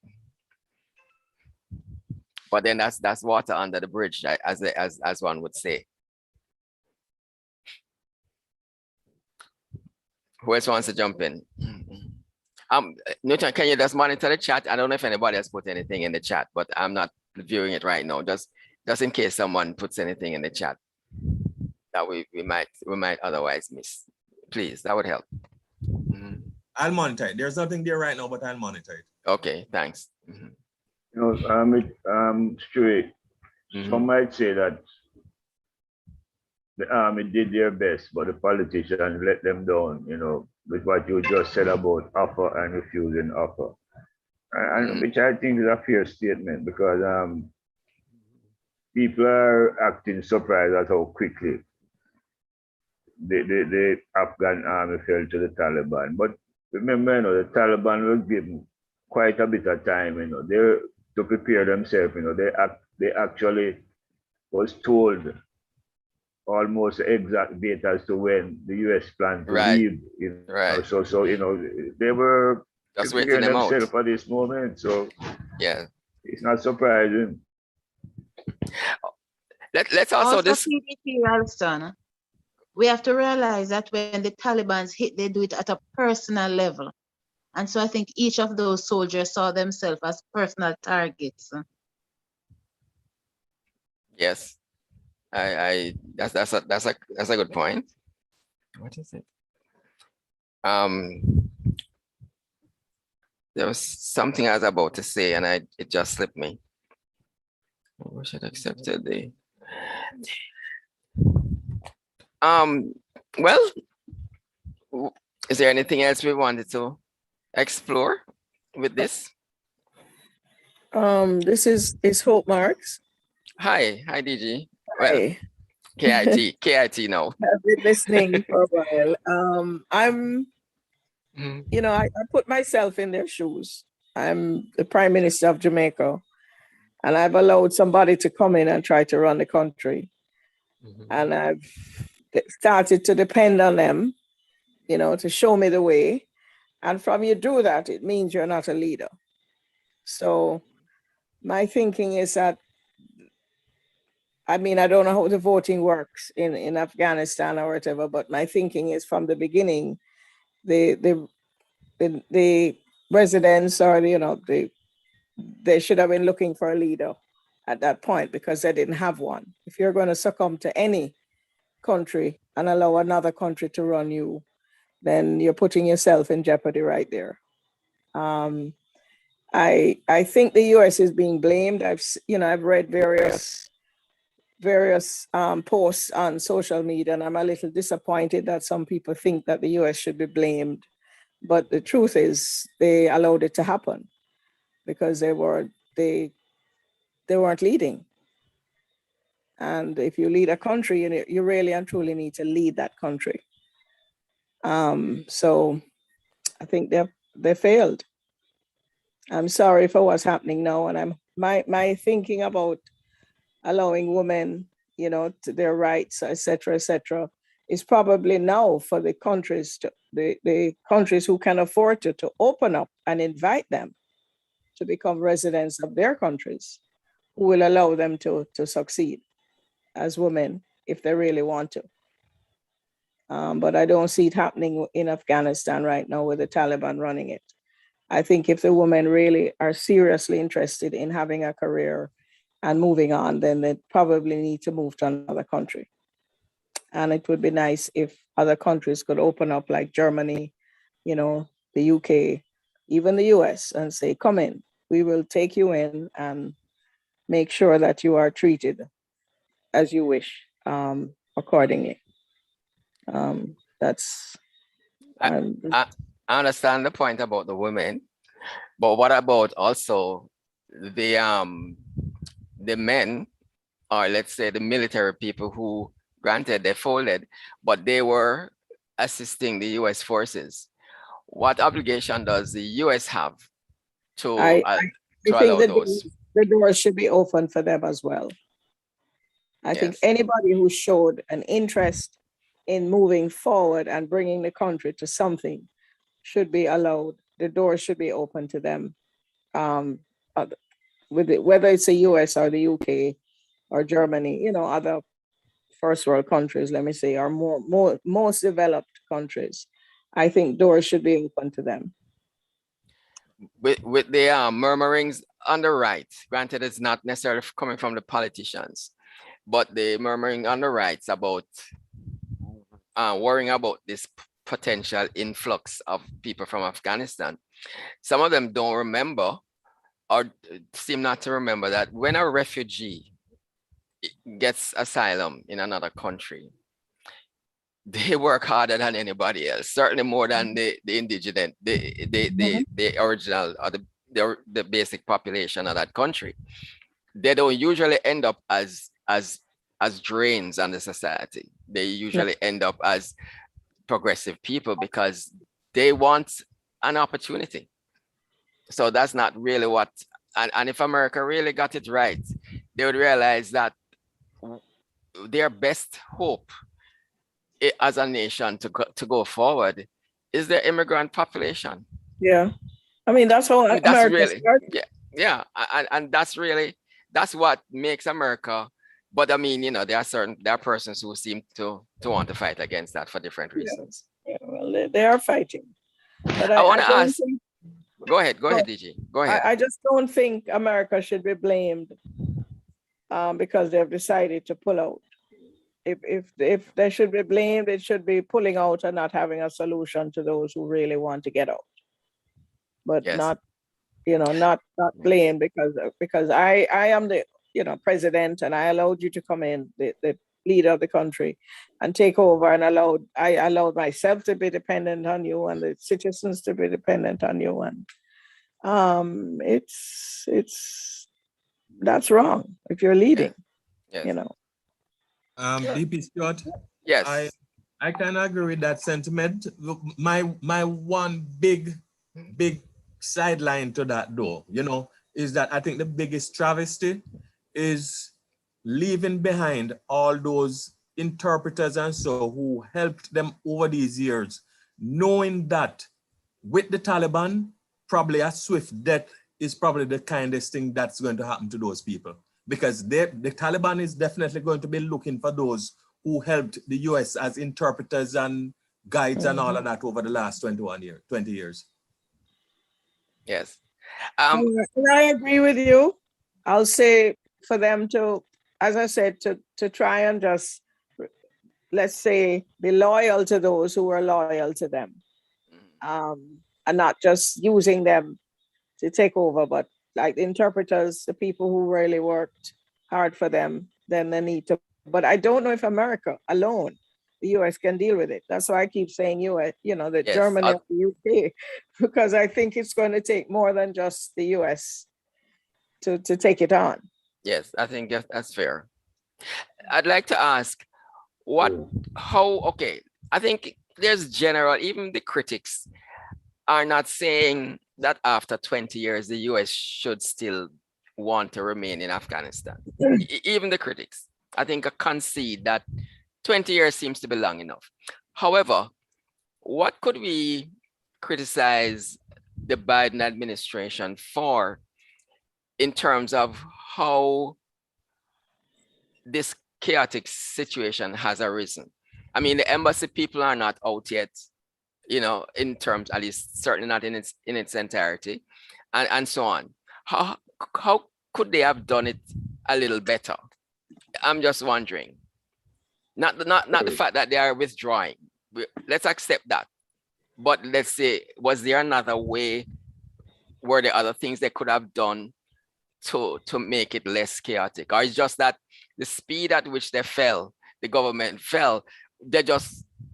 But then that's water under the bridge, as one would say. Who else wants to jump in? Newton, can you just monitor the chat? I don't know if anybody has put anything in the chat, but I'm not viewing it right now. Just in case someone puts anything in the chat that we might otherwise miss. Please, that would help. I'll monitor it. There's nothing there right now, but I'll monitor it. Okay, thanks. Stuart, some might say that the army did their best, but the politicians let them down, with what you just said about offer and refusing offer. And which I think is a fair statement, because people are acting surprised at how quickly the Afghan army fell to the Taliban. But remember, the Taliban was given quite a bit of time, to prepare themselves. They actually was told almost the exact date as to when the US planned to leave. Right. So they were just preparing waiting them themselves out for this moment. So yeah, it's not surprising. Let's also this. We have to realize that when the Taliban hit, they do it at a personal level. And so I think each of those soldiers saw themselves as personal targets. Yes, that's a good point. What is it? There was something I was about to say and it just slipped me. I wish I'd accepted the. Well, is there anything else we wanted to explore with this? This is Hope Marks. Hi, DG. Well, KIT now. I've been listening for a while. I'm, I put myself in their shoes. I'm the Prime Minister of Jamaica, and I've allowed somebody to come in and try to run the country. And I've started to depend on them, you know, to show me the way. And from you do that, it means you're not a leader. So my thinking is that, I mean, I don't know how the voting works in Afghanistan or whatever, but my thinking is from the beginning, the residents or, you know, they should have been looking for a leader at that point because they didn't have one. If you're going to succumb to any country and allow another country to run you, then you're putting yourself in jeopardy right there. I think the U.S. is being blamed. I've read various posts on social media, and I'm a little disappointed that some people think that the U.S. should be blamed. But the truth is, they allowed it to happen because they weren't leading. And if you lead a country, you really and truly need to lead that country. So I think they failed. I'm sorry for what's happening now, and my thinking about allowing women, you know, to their rights, et cetera, is probably now for the countries the countries who can afford to open up and invite them to become residents of their countries, who will allow them to succeed as women if they really want to. But I don't see it happening in Afghanistan right now with the Taliban running it. I think if the women really are seriously interested in having a career and moving on, then they probably need to move to another country. And it would be nice if other countries could open up, like Germany, you know, the UK, even the US, and say, come in, we will take you in and make sure that you are treated as you wish, accordingly. I understand the point about the women, but what about also the men, or let's say the military people who, granted they folded, but they were assisting the US forces? What obligation does the US have to allow those? The doors should be open for them as well. I think anybody who showed an interest in moving forward and bringing the country to something should be allowed. The door should be open to them. Whether it's the US or the UK or Germany, you know, other first world countries, let me say, or most developed countries, I think doors should be open to them. With the murmurings on the right, granted it's not necessarily coming from the politicians, but the murmuring on the rights about worrying about this potential influx of people from Afghanistan. Some of them don't remember or seem not to remember that when a refugee gets asylum in another country, they work harder than anybody else, certainly more than the indigenous, the original or the basic population of that country. They don't usually end up as drains on the society. They usually end up as progressive people because they want an opportunity. So that's not really what, and if America really got it right, they would realize that their best hope as a nation to go forward is the immigrant population. Yeah, I mean, that's how America started. Yeah, and that's what makes America. But I mean, you know, there are persons who seem to want to fight against that for different reasons. Yeah, well, they are fighting. But I want to ask. Go ahead, DG. Go ahead. I just don't think America should be blamed because they've decided to pull out. If they should be blamed, it should be pulling out and not having a solution to those who really want to get out. But not blamed because I am the president and I allowed you to come in, the leader of the country, and take over, and I allowed myself to be dependent on you and the citizens to be dependent on you, and that's wrong if you're leading. You know. DP Scott. Yes. I can agree with that sentiment. Look, my one big sideline to that though, you know, is that I think the biggest travesty is leaving behind all those interpreters and so who helped them over these years, knowing that with the Taliban, probably a swift death is probably the kindest thing that's going to happen to those people, because the Taliban is definitely going to be looking for those who helped the US as interpreters and guides and all of that over the last 20 years. Yes. And I agree with you. I'll say for them to, as I said, to try and just, let's say, be loyal to those who are loyal to them, and not just using them to take over, but like the interpreters, the people who really worked hard for them, then they need to. But I don't know if America alone, the US can deal with it. That's why I keep saying US, the Yes, Germany and the UK, because I think it's going to take more than just the US to take it on. Yes, I think that's fair. I'd like to ask okay, I think there's general, even the critics are not saying that after 20 years, the US should still want to remain in Afghanistan. Even the critics, I think, concede that 20 years seems to be long enough. However, what could we criticize the Biden administration for in terms of how this chaotic situation has arisen? I mean, the embassy people are not out yet, in terms, at least certainly not in its entirety, and so on. How could they have done it a little better? I'm just wondering. Not the fact that they are withdrawing. Let's accept that. But let's say, was there another way? Were there other things they could have done to make it less chaotic? Or it's just that the speed at which the government fell,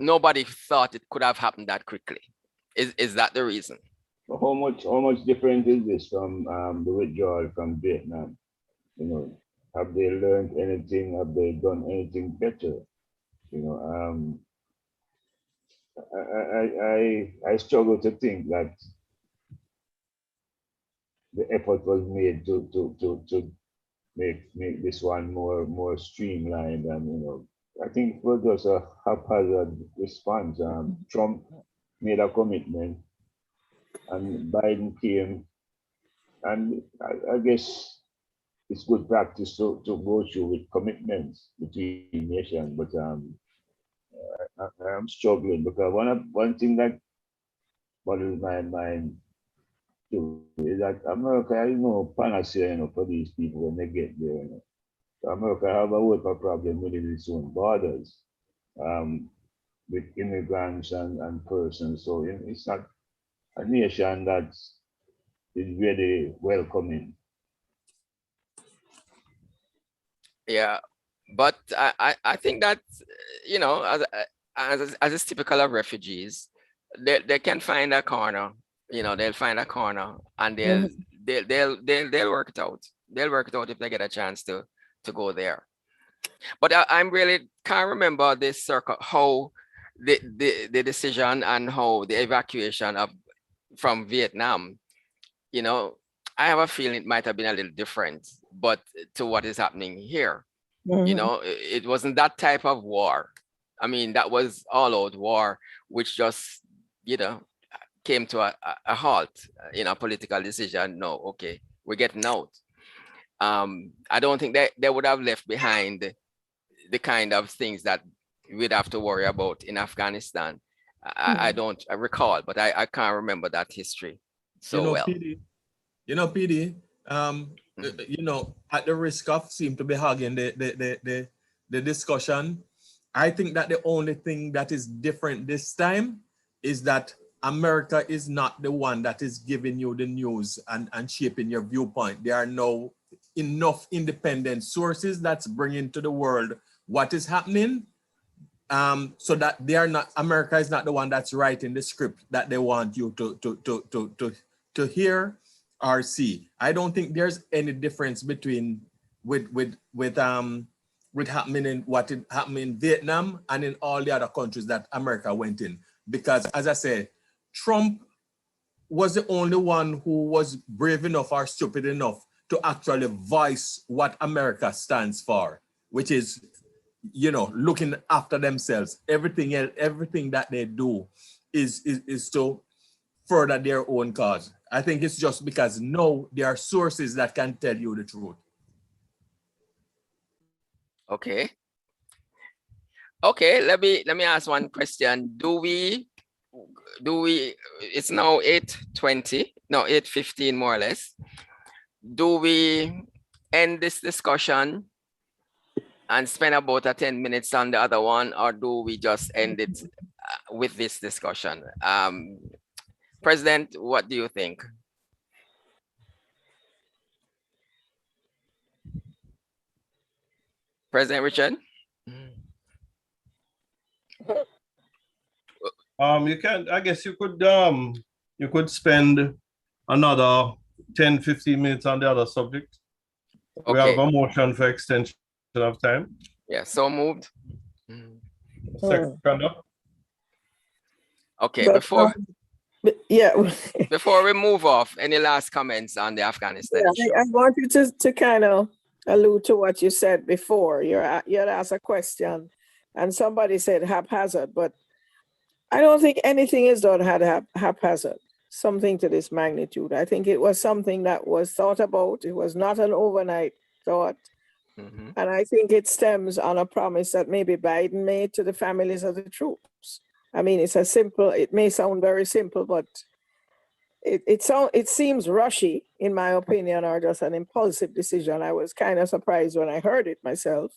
nobody thought it could have happened that quickly. Is that the reason? How much different is this from the withdrawal from Vietnam? Have they learned anything? Have they done anything better? I struggle to think that the effort was made to make this one more streamlined, and I think it was just a haphazard response. Trump made a commitment, and Biden came, and I guess it's good practice to go through with commitments between nations, but I'm struggling because one thing that bothers my mind too is that America is no panacea, for these people when they get there. So America have a worker problem within its own borders, with immigrants and persons. So it's not a nation that is really welcoming. Yeah, but I think that, as is typical of refugees, they can find a corner. They'll find a corner and they'll work it out. They'll work it out if they get a chance to go there. But I'm really can't remember this circle, how the decision and how the evacuation from Vietnam. I have a feeling it might have been a little different, but to what is happening here, it wasn't that type of war. I mean, that was all-out war, which just, came to a halt in a political decision. No, okay, we're getting out. I don't think they would have left behind the kind of things that we'd have to worry about in Afghanistan. I don't recall, but I can't remember that history so well. PD, at the risk of seem to be hogging the discussion, I think that the only thing that is different this time is that America is not the one that is giving you the news and shaping your viewpoint. There are now enough independent sources that's bringing to the world what is happening, so that America is not the one that's writing the script that they want you to hear or see. I don't think there's any difference between with happening in what happened in Vietnam and in all the other countries that America went in, because as I said, Trump was the only one who was brave enough or stupid enough to actually voice what America stands for, which is, you know, looking after themselves. Everything else, everything that they do is to further their own cause. I think it's just because now there are sources that can tell you the truth. Okay. Okay, let me ask one question. Do we it's now 8:20, no 8:15 more or less. Do we end this discussion and spend about 10 minutes on the other one, or do we just end it with this discussion? President, what do you think? President Richard? I guess you could spend another 10-15 minutes on the other subject. Okay. We have a motion for extension of time. Yeah, so moved. Second up. Okay, But, before yeah. before we move off, any last comments on the Afghanistan issue? I want you to kind of allude to what you said before. You had asked a question and somebody said haphazard, but I don't think anything is done haphazard, something to this magnitude. I think it was something that was thought about. It was not an overnight thought. Mm-hmm. And I think it stems on a promise that maybe Biden made to the families of the troops. I mean, it may sound very simple, but it seems rushy, in my opinion, or just an impulsive decision. I was kind of surprised when I heard it myself.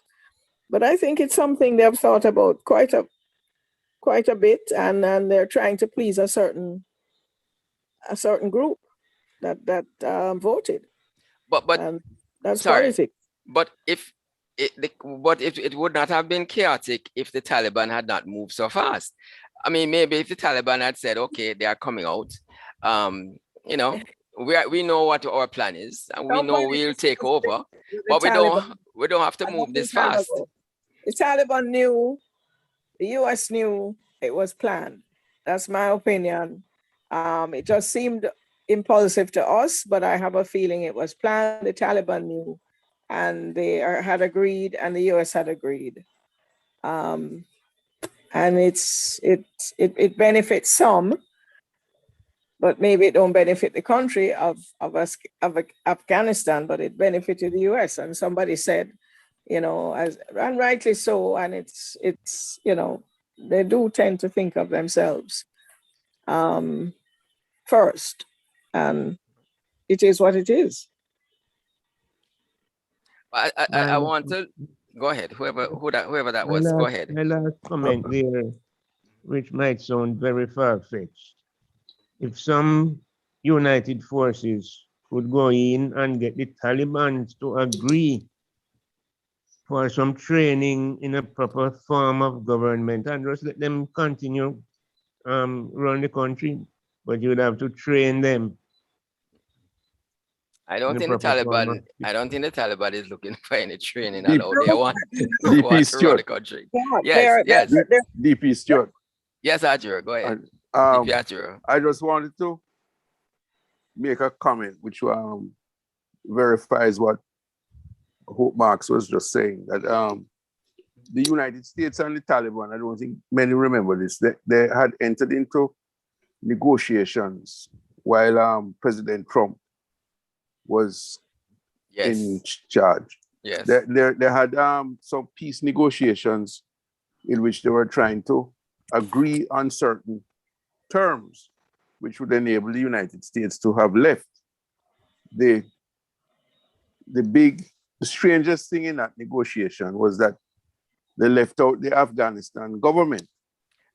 But I think it's something they've thought about quite a bit, and they're trying to please a certain group that voted. But that's sorry, politics. but if it would not have been chaotic if the Taliban had not moved so fast. I mean, maybe if the Taliban had said, okay, they are coming out, you know, we know what our plan is, and we know we'll take over, but we don't have to move this fast. The Taliban knew, the US knew it was planned. That's my opinion. It just seemed impulsive to us, but I have a feeling it was planned. The Taliban knew, and they had agreed, and the US had agreed. And it benefits some, but maybe it don't benefit the country of Afghanistan, but it benefited the US. And somebody said, you know, and rightly so, and it's you know, they do tend to think of themselves first, and it is what it is. I want to go ahead. Whoever that was, go ahead. My last comment there, which might sound very far-fetched. If some united forces would go in and get the Taliban to agree for some training in a proper form of government and just let them continue run the country, but you would have to train them. I don't think the Taliban is looking for any training at all. They want to run the country. Yes. DP Stewart. Yes, Adjur, go ahead. I just wanted to make a comment which verifies what Hope Marks was just saying, that the United States and the Taliban, I don't think many remember this, they had entered into negotiations while President Trump was in charge. Yes. They had some peace negotiations in which they were trying to agree on certain terms which would enable the United States to have left. The strangest thing in that negotiation was that they left out the Afghanistan government.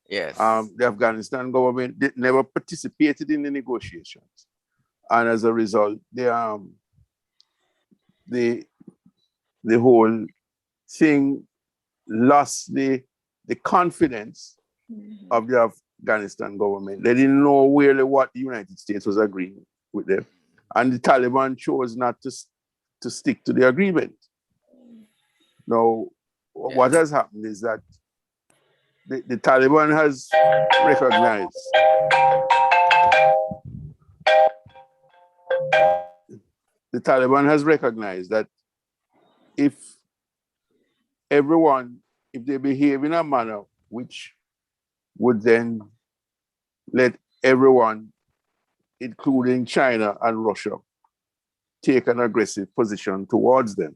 Yes. The Afghanistan government never participated in the negotiations. And as a result, the whole thing lost the confidence of the Afghanistan government. They didn't know really what the United States was agreeing with them. And the Taliban chose not to stick to the agreement. Now, what has happened is that the Taliban has recognized the Taliban has recognized that if they behave in a manner which would then let everyone, including China and Russia, take an aggressive position towards them,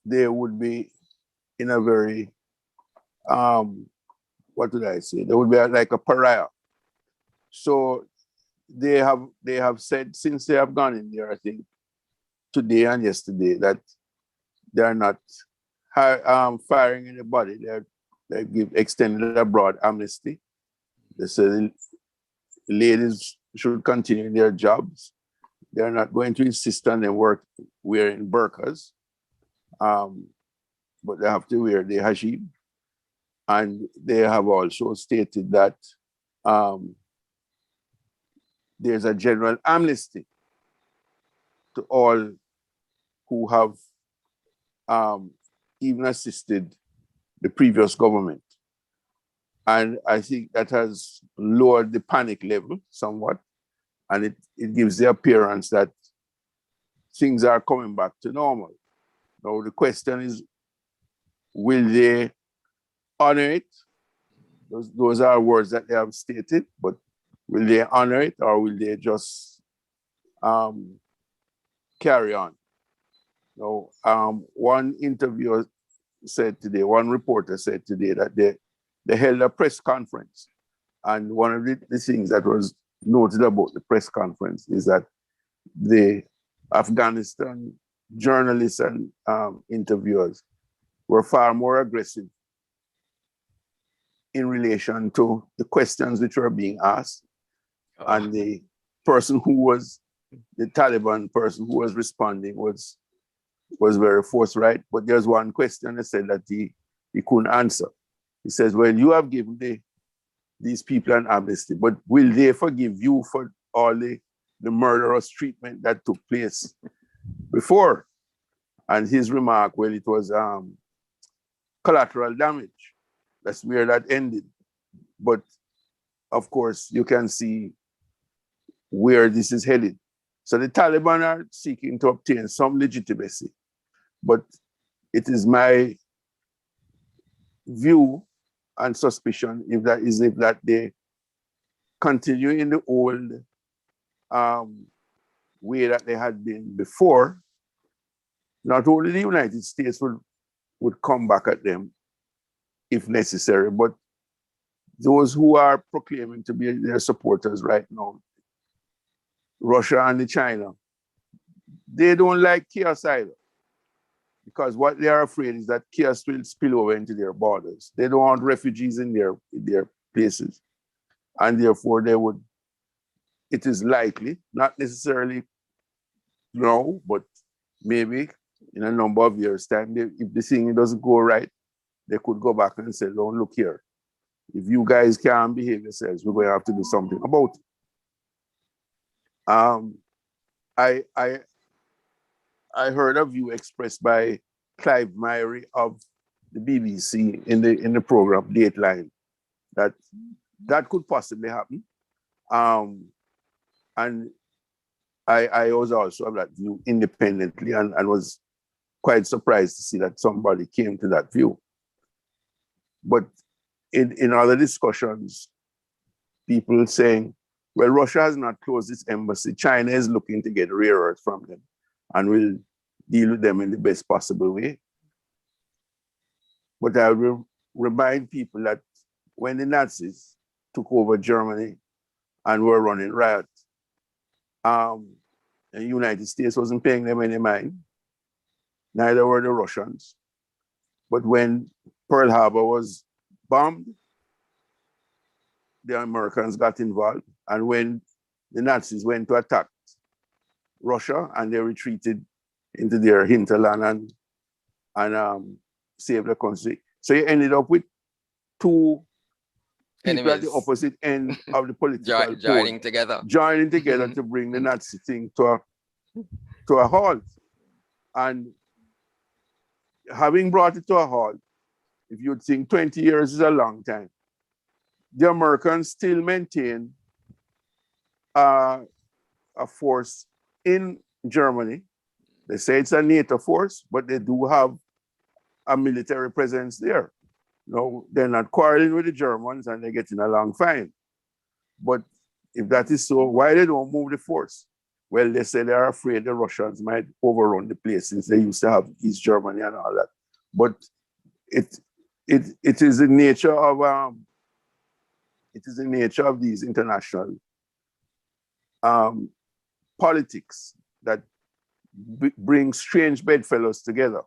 they would be in a very, what did I say? They would be like a pariah. So they have said, since they have gone in there, I think today and yesterday, that they are not firing anybody. They give extended a broad amnesty. They say the ladies should continue their jobs. They're not going to insist on them wearing burqas, but they have to wear the hijab. And they have also stated that there's a general amnesty to all who have even assisted the previous government. And I think that has lowered the panic level somewhat. And it gives the appearance that things are coming back to normal. Now, the question is, will they honor it? Those are words that they have stated, but will they honor it, or will they just carry on? Now, one interviewer said today, one reporter said today that they held a press conference. And one of the things that was noted about the press conference is that the Afghanistan journalists and interviewers were far more aggressive in relation to the questions which were being asked. And the person who was, the Taliban person who was responding was very forthright. But there's one question that said that he couldn't answer. He says, well, you have given these people an amnesty, but will they forgive you for all the murderous treatment that took place before? And his remark, well, it was collateral damage. That's where that ended. But of course, you can see where this is headed. So the Taliban are seeking to obtain some legitimacy. But it is my view and suspicion if that they continue in the old way that they had been before, not only the United States would come back at them if necessary, but those who are proclaiming to be their supporters right now, Russia and China, they don't like chaos either. Because what they are afraid is that chaos will spill over into their borders. They don't want refugees in their places. And therefore it is likely, not necessarily now, but maybe in a number of years' time, if the thing doesn't go right, they could go back and say, don't look here. If you guys can't behave yourselves, we're going to have to do something about it. I heard a view expressed by Clive Myrie of the BBC in the program Dateline that could possibly happen. And I was also of that view independently and was quite surprised to see that somebody came to that view. But in other discussions, people saying, well, Russia has not closed its embassy. China is looking to get rare earth from them and will deal with them in the best possible way. But I will remind people that when the Nazis took over Germany and were running riots, the United States wasn't paying them any mind. Neither were the Russians. But when Pearl Harbor was bombed, the Americans got involved. And when the Nazis went to attack Russia and they retreated into their hinterland and saved the country. So you ended up with two people at the opposite end of the political joining together to bring the Nazi thing to a halt. And having brought it to a halt, if you think 20 years is a long time, the Americans still maintain a a force in Germany. They say it's a NATO force, but they do have a military presence there. No, they're not quarreling with the Germans and they're getting along fine. But if that is so, why they don't move the force? Well, they say they're afraid the Russians might overrun the place since they used to have East Germany and all that. But it is the nature of these international politics that bring strange bedfellows together.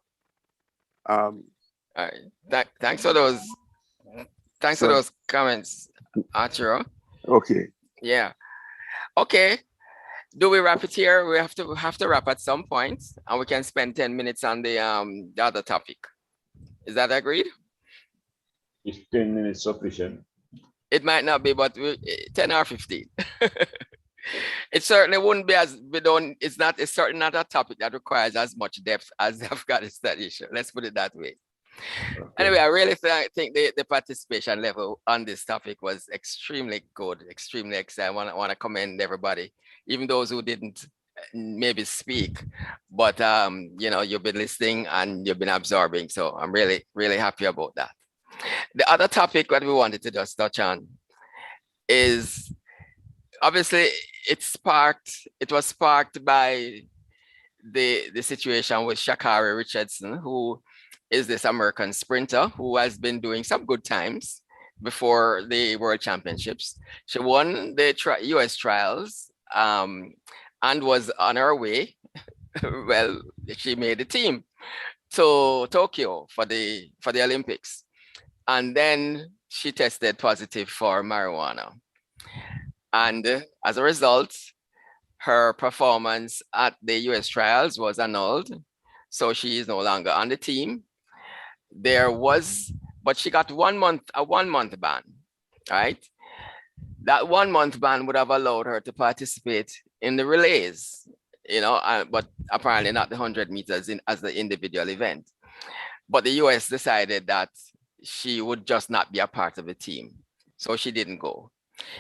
All right. Thanks for those. Thanks for those comments, Arturo. Okay. Yeah. Okay. Do we wrap it here? We have to wrap at some point, and we can spend 10 minutes on the other topic. Is that agreed? Is 10 minutes sufficient? It might not be, but 10 or 15. It certainly wouldn't be as we don't. It's certainly not a topic that requires as much depth as the Afghanistan issue. Let's put it that way. Okay. Anyway, I really think the participation level on this topic was extremely good, extremely exciting. I want to commend everybody, even those who didn't maybe speak, but you know, you've been listening and you've been absorbing. So I'm really, really happy about that. The other topic that we wanted to just touch on is obviously it was sparked by the situation with Sha'Carri Richardson, who is this American sprinter who has been doing some good times before the World Championships. She won the US trials and was on her way. Well, she made the team to Tokyo for the Olympics. And then she tested positive for marijuana. And as a result, her performance at the US trials was annulled. So she is no longer on the team. But she got a 1 month ban, right? That 1 month ban would have allowed her to participate in the relays, you know, but apparently not the 100 meters as the individual event. But the US decided that she would just not be a part of the team. So she didn't go.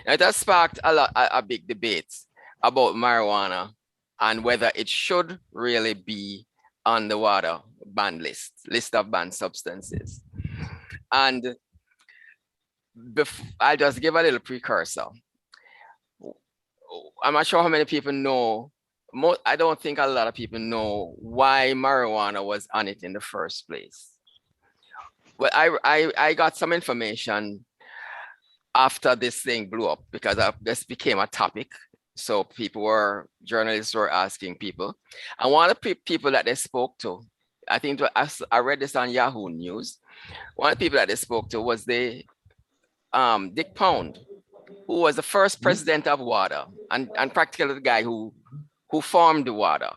Now, it has sparked a big debate about marijuana and whether it should really be on the WADA banned list of banned substances. And I'll just give a little precursor. I'm not sure how many people know, I don't think a lot of people know why marijuana was on it in the first place. Well, I got some information after this thing blew up because this became a topic. So journalists were asking people. And one of the people that they spoke to, I think I read this on Yahoo News. One of the people that they spoke to was the Dick Pound, who was the first president of WADA and practically the guy who formed the WADA,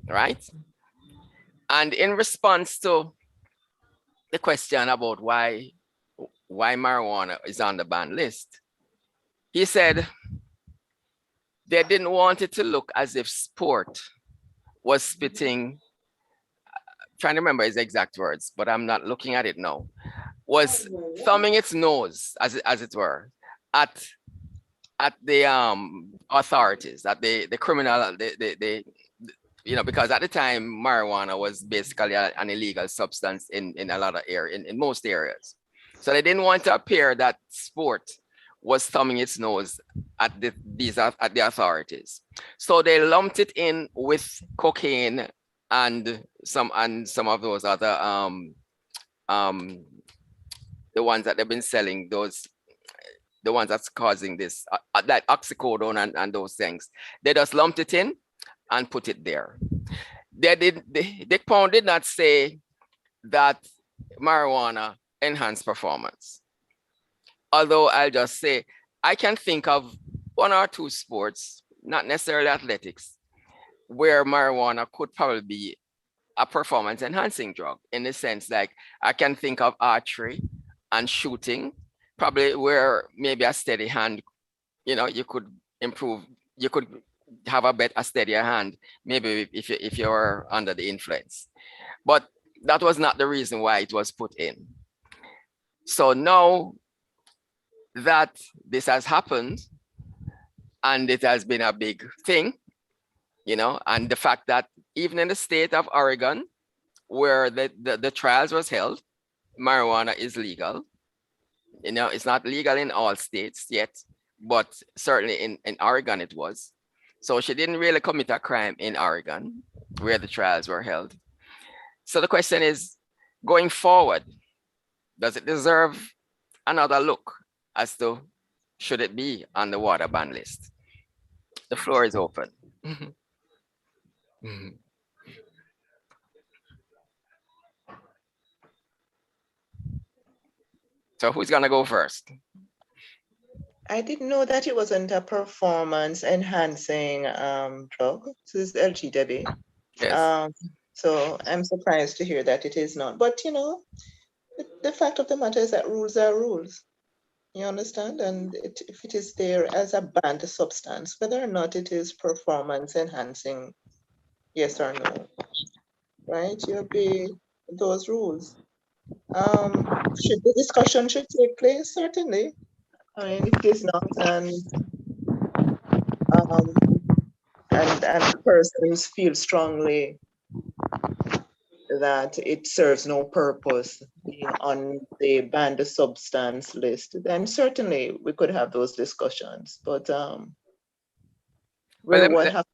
right? And in response to the question about why marijuana is on the banned list, he said they didn't want it to look as if sport was spitting, trying to remember his exact words, but I'm not looking at it now, was thumbing its nose, as it were, at the authorities, at the criminal, you know, because at the time marijuana was basically an illegal substance in a lot of areas, in most areas. So they didn't want to appear that sport was thumbing its nose at the authorities. So they lumped it in with cocaine and some of those other the ones that they've been selling, the ones that's causing this, like oxycodone and those things. They just lumped it in and put it there. Dick Pound did not say that marijuana enhanced performance. Although I'll just say, I can think of 1 or 2 sports, not necessarily athletics, where marijuana could probably be a performance enhancing drug, in the sense like I can think of archery and shooting, probably where maybe a steady hand, you know, you could improve, you could have a steadier hand, maybe if you're under the influence. But that was not the reason why it was put in. So now that this has happened and it has been a big thing, you know, and the fact that even in the state of Oregon, where the trials was held, marijuana is legal. You know, it's not legal in all states yet, but certainly in Oregon it was. So she didn't really commit a crime in Oregon where the trials were held. So the question is, going forward, does it deserve another look as to should it be on the water ban list? The floor is open. So who's gonna go first? I didn't know that it wasn't a performance enhancing drug. This is LGW. Yes. So I'm surprised to hear that it is not. But you know, the fact of the matter is that rules are rules. You understand? And if it is there as a banned substance, whether or not it is performance enhancing, yes or no, right? You obey those rules. Should the discussion should take place? Certainly. I mean, if it is not, and persons feel strongly that it serves no purpose being on the banned substance list, then certainly we could have those discussions. But Well, where one have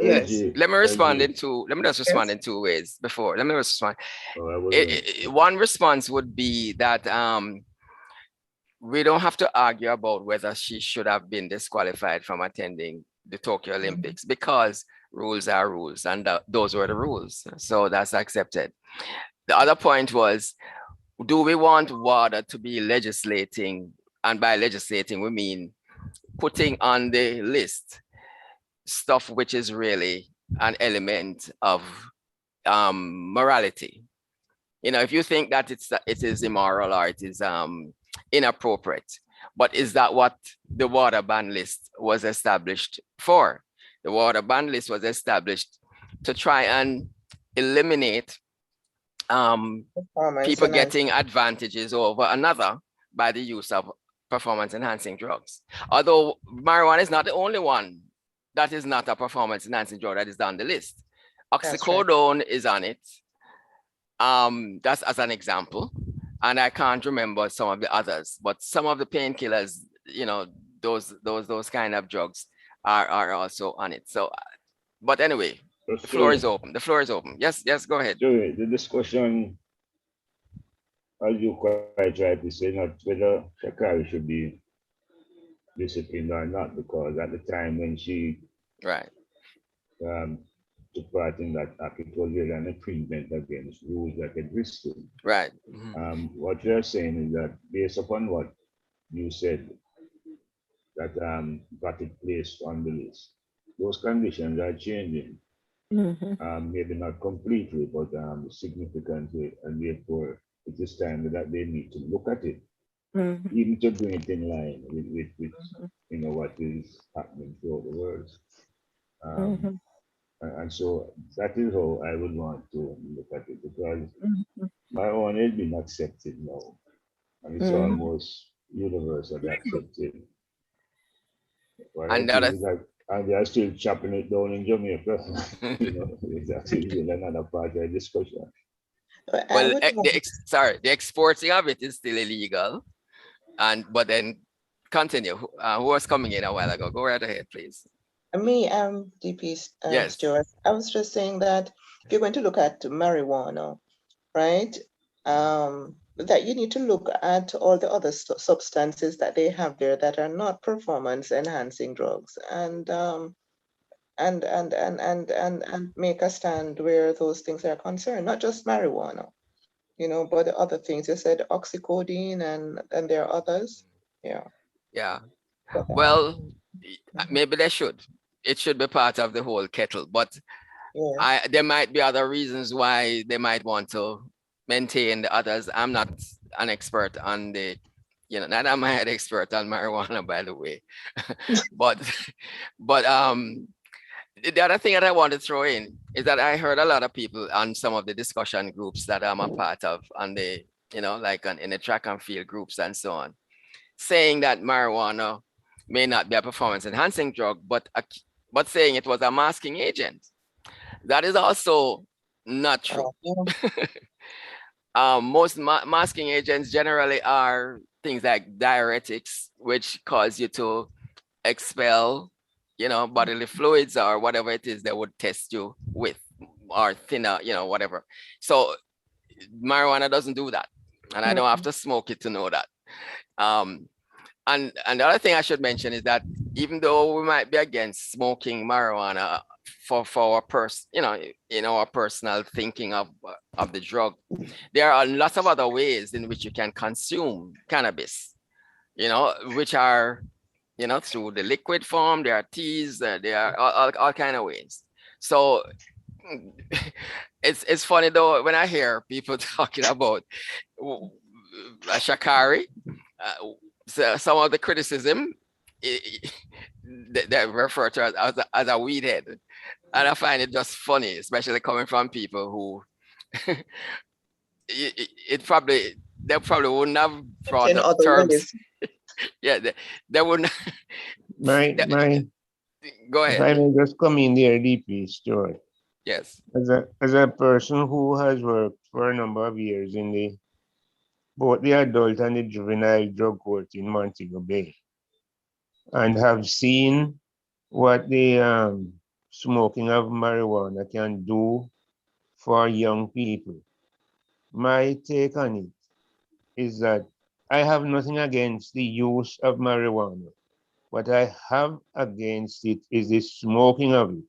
yes. Let me respond in two. Let me just respond in two ways. Before, let me respond. One response would be that we don't have to argue about whether she should have been disqualified from attending the Tokyo Olympics because rules are rules, and those were the rules. So that's accepted. The other point was, do we want WADA to be legislating? And by legislating, we mean putting on the list stuff which is really an element of morality. You know, if you think that it is immoral or it is inappropriate, but is that what the water ban list was established for? The water ban list was established to try and eliminate people getting advantages over another by the use of performance enhancing drugs. Although marijuana is not the only one that is not a performance enhancing drug that is on the list. Oxycodone is on it. That's as an example. And I can't remember some of the others, but some of the painkillers, you know, those kind of drugs are also on it. So, but anyway, the floor is open. The floor is open. Yes, go ahead. The discussion, as you quite rightly say, not whether Shakari should be disciplined or not, because at the time when she took part in that act, it was really an infringement against rules that existed. Right. What you're saying is that based upon what you said, that got it placed on the list, those conditions are changing. Maybe not completely, but significantly, and therefore it is time that they need to look at it, even to bring it in line with you know what is happening throughout the world. And so that is how I would want to look at it, because my own has been accepted now, and it's almost universally accepted. But and they are still chopping it down in Jamaica. You know, that is another part of the discussion. Well, the exporting of it is still illegal, but then continue. Who was coming in a while ago? Go right ahead, please. Me, DP Stewart. I was just saying that if you're going to look at marijuana, right, that you need to look at all the other substances that they have there that are not performance enhancing drugs, and make a stand where those things are concerned, not just marijuana, you know, but the other things. You said oxycodone and there are others. Yeah. Well, maybe they should. It should be part of the whole kettle, but there might be other reasons why they might want to maintain the others. I'm not an expert on the, you know, not am I an expert on marijuana, by the way. but the other thing that I want to throw in is that I heard a lot of people on some of the discussion groups that I'm a part of, on the, you know, like in the track and field groups and so on, saying that marijuana may not be a performance enhancing drug, but but saying it was a masking agent. That is also not true. Most masking agents generally are things like diuretics, which cause you to expel, bodily fluids or whatever it is they would test you with, or thinner, whatever. So marijuana doesn't do that. And I don't have to smoke it to know that. And the other thing I should mention is that even though we might be against smoking marijuana for our in our personal thinking of the drug, there are lots of other ways in which you can consume cannabis, which are, through the liquid form. There are teas, there are all kind of ways. So it's funny though when I hear people talking about Shakari. So some of the criticism they refer to as a weed head, and I find it just funny, especially coming from people who they probably wouldn't have brought in up other terms. ways. Yeah, they wouldn't. Go If I ahead. may just come in there deeply, Stuart. Yes. As a person who has worked for a number of years in both the adult and the juvenile drug court in Montego Bay, and have seen what the smoking of marijuana can do for young people. My take on it is that I have nothing against the use of marijuana. What I have against it is the smoking of it.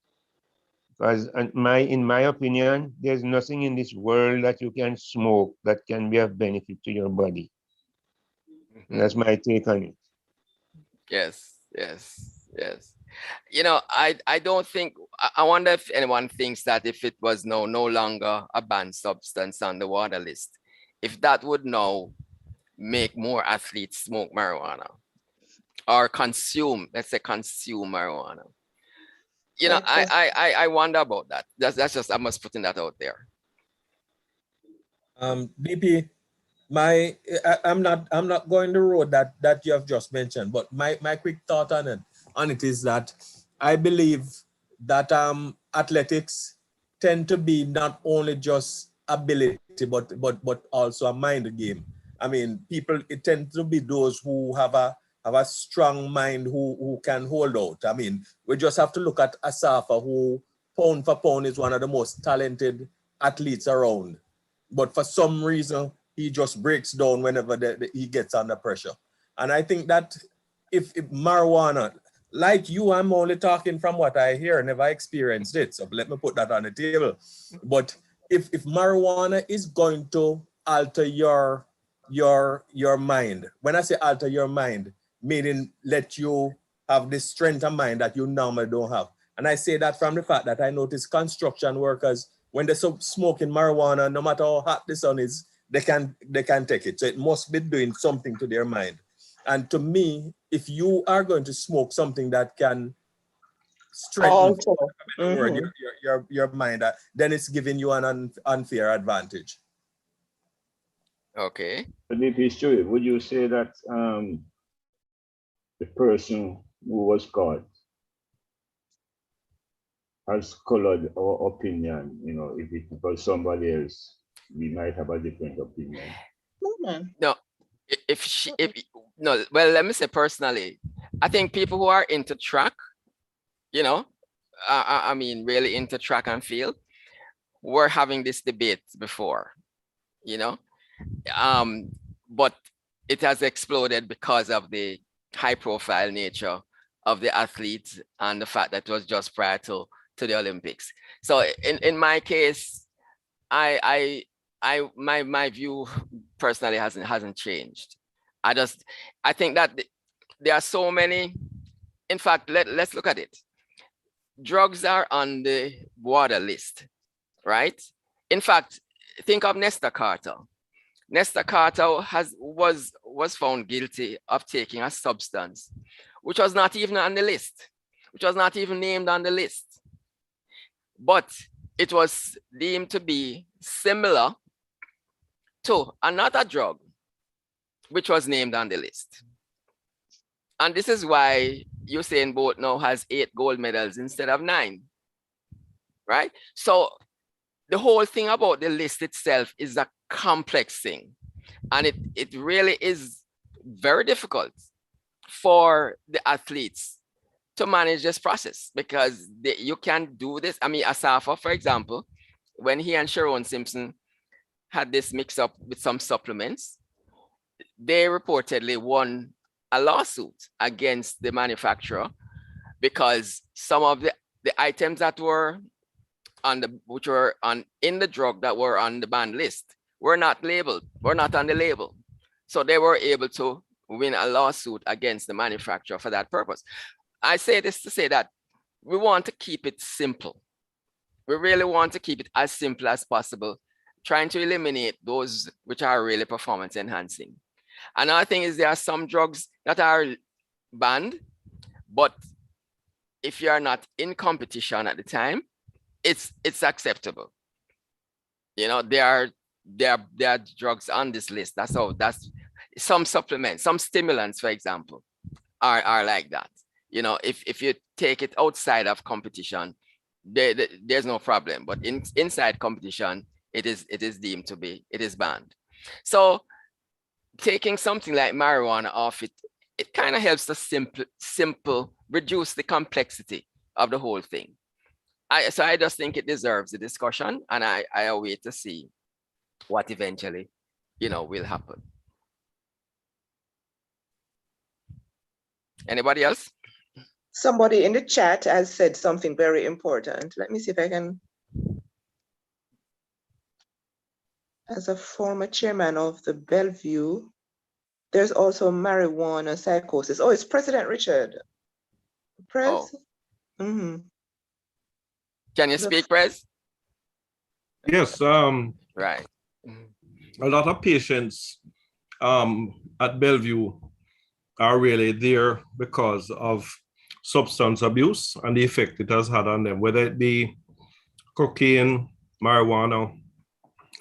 Because in my opinion, there's nothing in this world that you can smoke that can be of benefit to your body. And that's my take on it. Yes. I don't think, I wonder if anyone thinks that if it was no longer a banned substance on the water list, if that would now make more athletes smoke marijuana or consume marijuana. I wonder about that. That's just, I must putting that out there. DP, I'm not going the road that you have just mentioned, but my quick thought on it is that I believe that athletics tend to be not only just ability but also a mind game. I mean, it tends to be those who have a strong mind who can hold out. I mean, we just have to look at Asafa, who pound for pound is one of the most talented athletes around. But for some reason, he just breaks down whenever he gets under pressure. And I think that if marijuana, like you, I'm only talking from what I hear, never experienced it. So let me put that on the table. But if marijuana is going to alter your mind, when I say alter your mind, meaning let you have this strength of mind that you normally don't have. And I say that from the fact that I notice construction workers, when they're smoking marijuana, no matter how hot the sun is, they can take it. So it must be doing something to their mind. And to me, if you are going to smoke something that can strengthen your mind, then it's giving you an unfair advantage. Okay. But if it's true, would you say that the person who was caught has colored our opinion? If it was somebody else, we might have a different opinion. No, well, let me say personally, I think people who are into track, I mean, really into track and field, were having this debate before, but it has exploded because of the high profile nature of the athletes and the fact that it was just prior to the Olympics. So in my case, my view personally hasn't changed. I think that there are so many. In fact, let's look at it. Drugs are on the water list, right? In fact, think of Nesta Carter. Nesta Carter was found guilty of taking a substance which was not even on the list, which was not even named on the list, but it was deemed to be similar to another drug which was named on the list. And this is why Usain Bolt now has 8 gold medals instead of 9, right? So the whole thing about the list itself is a complex thing, and it really is very difficult for the athletes to manage this process, because you can do this. I mean, Asafa, for example, when he and Sharon Simpson had this mix up with some supplements, they reportedly won a lawsuit against the manufacturer because some of the items that were in the drug that were on the banned list were not on the label. So they were able to win a lawsuit against the manufacturer for that purpose. I say this to say that we want to keep it simple. We really want to keep it as simple as possible, trying to eliminate those which are really performance enhancing. Another thing is there are some drugs that are banned, but if you are not in competition at the time, it's acceptable. You know, there are drugs on this list. That's some supplements, some stimulants, for example, are like that. You know, if you take it outside of competition, there's no problem. But inside competition, it is deemed to be, it is banned. So taking something like marijuana off it kind of helps to reduce the complexity of the whole thing. So I just think it deserves a discussion, and I await to see what eventually, will happen. Anybody else? Somebody in the chat has said something very important. Let me see if I can. As a former chairman of the Bellevue, there's also marijuana psychosis. Oh, it's President Richard. Prez? Oh. Mm-hmm. Can you speak, Prez? Yes. Right. A lot of patients at Bellevue are really there because of substance abuse and the effect it has had on them, whether it be cocaine, marijuana,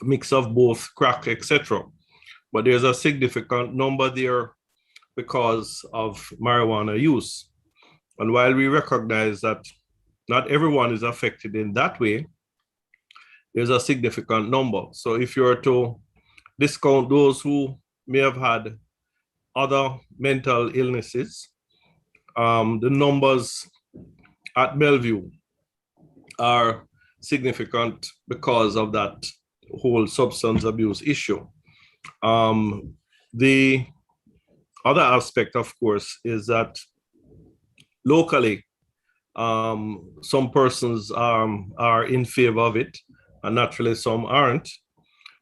mix of both, crack, etc. But there's a significant number there because of marijuana use. And while we recognize that not everyone is affected in that way, there's a significant number. So if you were to discount those who may have had other mental illnesses, the numbers at Bellevue are significant because of that whole substance abuse issue. The other aspect, of course, is that locally, some persons are in favor of it, and naturally some aren't.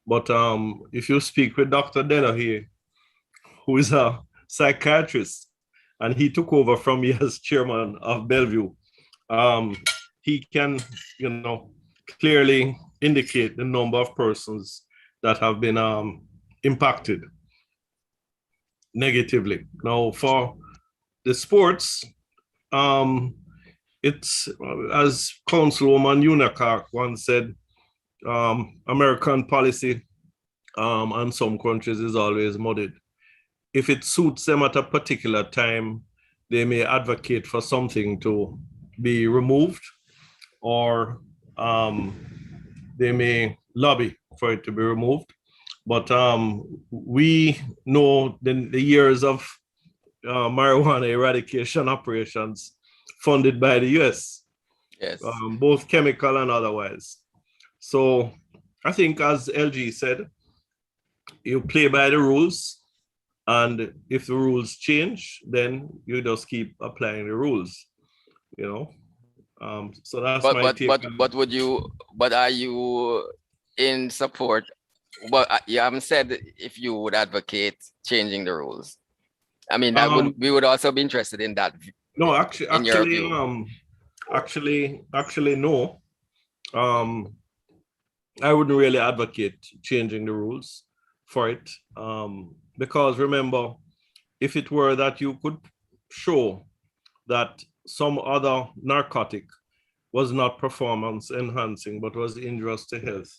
But if you speak with Dr. Dennehy, who is a psychiatrist, and he took over from me as chairman of Bellevue, he can, clearly indicate the number of persons that have been impacted negatively. Now, for the sports, it's, as Councilwoman Unakak once said, American policy on some countries is always muddied. If it suits them at a particular time, they may advocate for something to be removed, or they may lobby for it to be removed. But we know the years of marijuana eradication operations funded by the US, yes, both chemical and otherwise. So I think, as LG said, you play by the rules, and if the rules change, then you just keep applying the rules, So that's my take. But are you in support? Well, you haven't said if you would advocate changing the rules. I mean, we would also be interested in that. No, actually, no. I wouldn't really advocate changing the rules for it, because remember, if it were that you could show that some other narcotic was not performance enhancing but was injurious to health,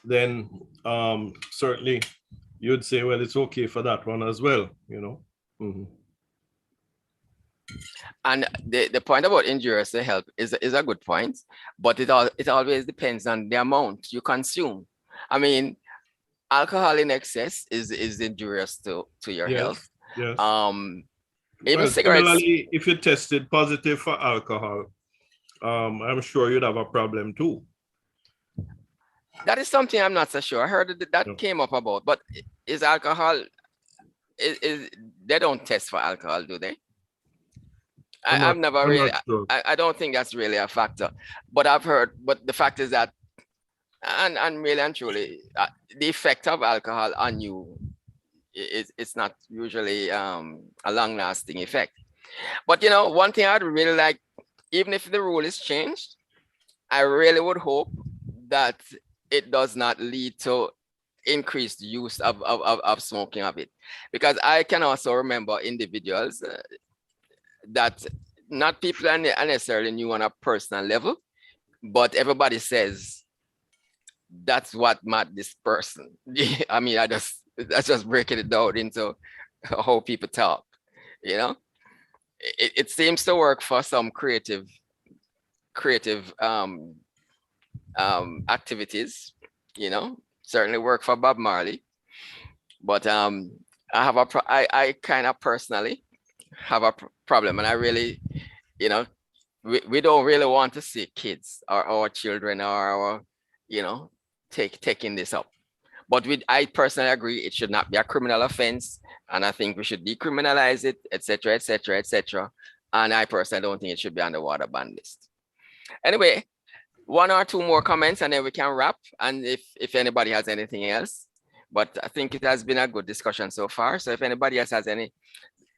then certainly you'd say, well, it's okay for that one as well, Mm-hmm. And the point about injurious to health is a good point, but it always depends on the amount you consume. I mean, alcohol in excess is injurious to your health. Yes. Even Well, cigarettes. similarly, if you tested positive for alcohol, I'm sure you'd have a problem too. That is something I'm not so sure. I heard that came up about, but is alcohol, is they don't test for alcohol, do they? I've never really, sure. I don't think that's really a factor, but I've heard, but the fact is that, and really and truly, the effect of alcohol on you, it's not usually a long-lasting effect. But you know, one thing I'd really like, even if the rule is changed, I really would hope that it does not lead to increased use of smoking of it. Because I can also remember individuals that not people are necessarily knew on a personal level, but everybody says that's what mad this person. I mean, that's just breaking it down into how people talk, you know? It seems to work for some creative activities, you know, certainly work for Bob Marley, but I kind of personally have a problem, and I really, you know, we don't really want to see kids or our children or you know, taking this up. But I personally agree it should not be a criminal offense, and I think we should decriminalize it, etc., etc., etc. And I personally don't think it should be on the water ban list. Anyway, one or two more comments and then we can wrap. And if anybody has anything else, but I think it has been a good discussion so far. So if anybody else has any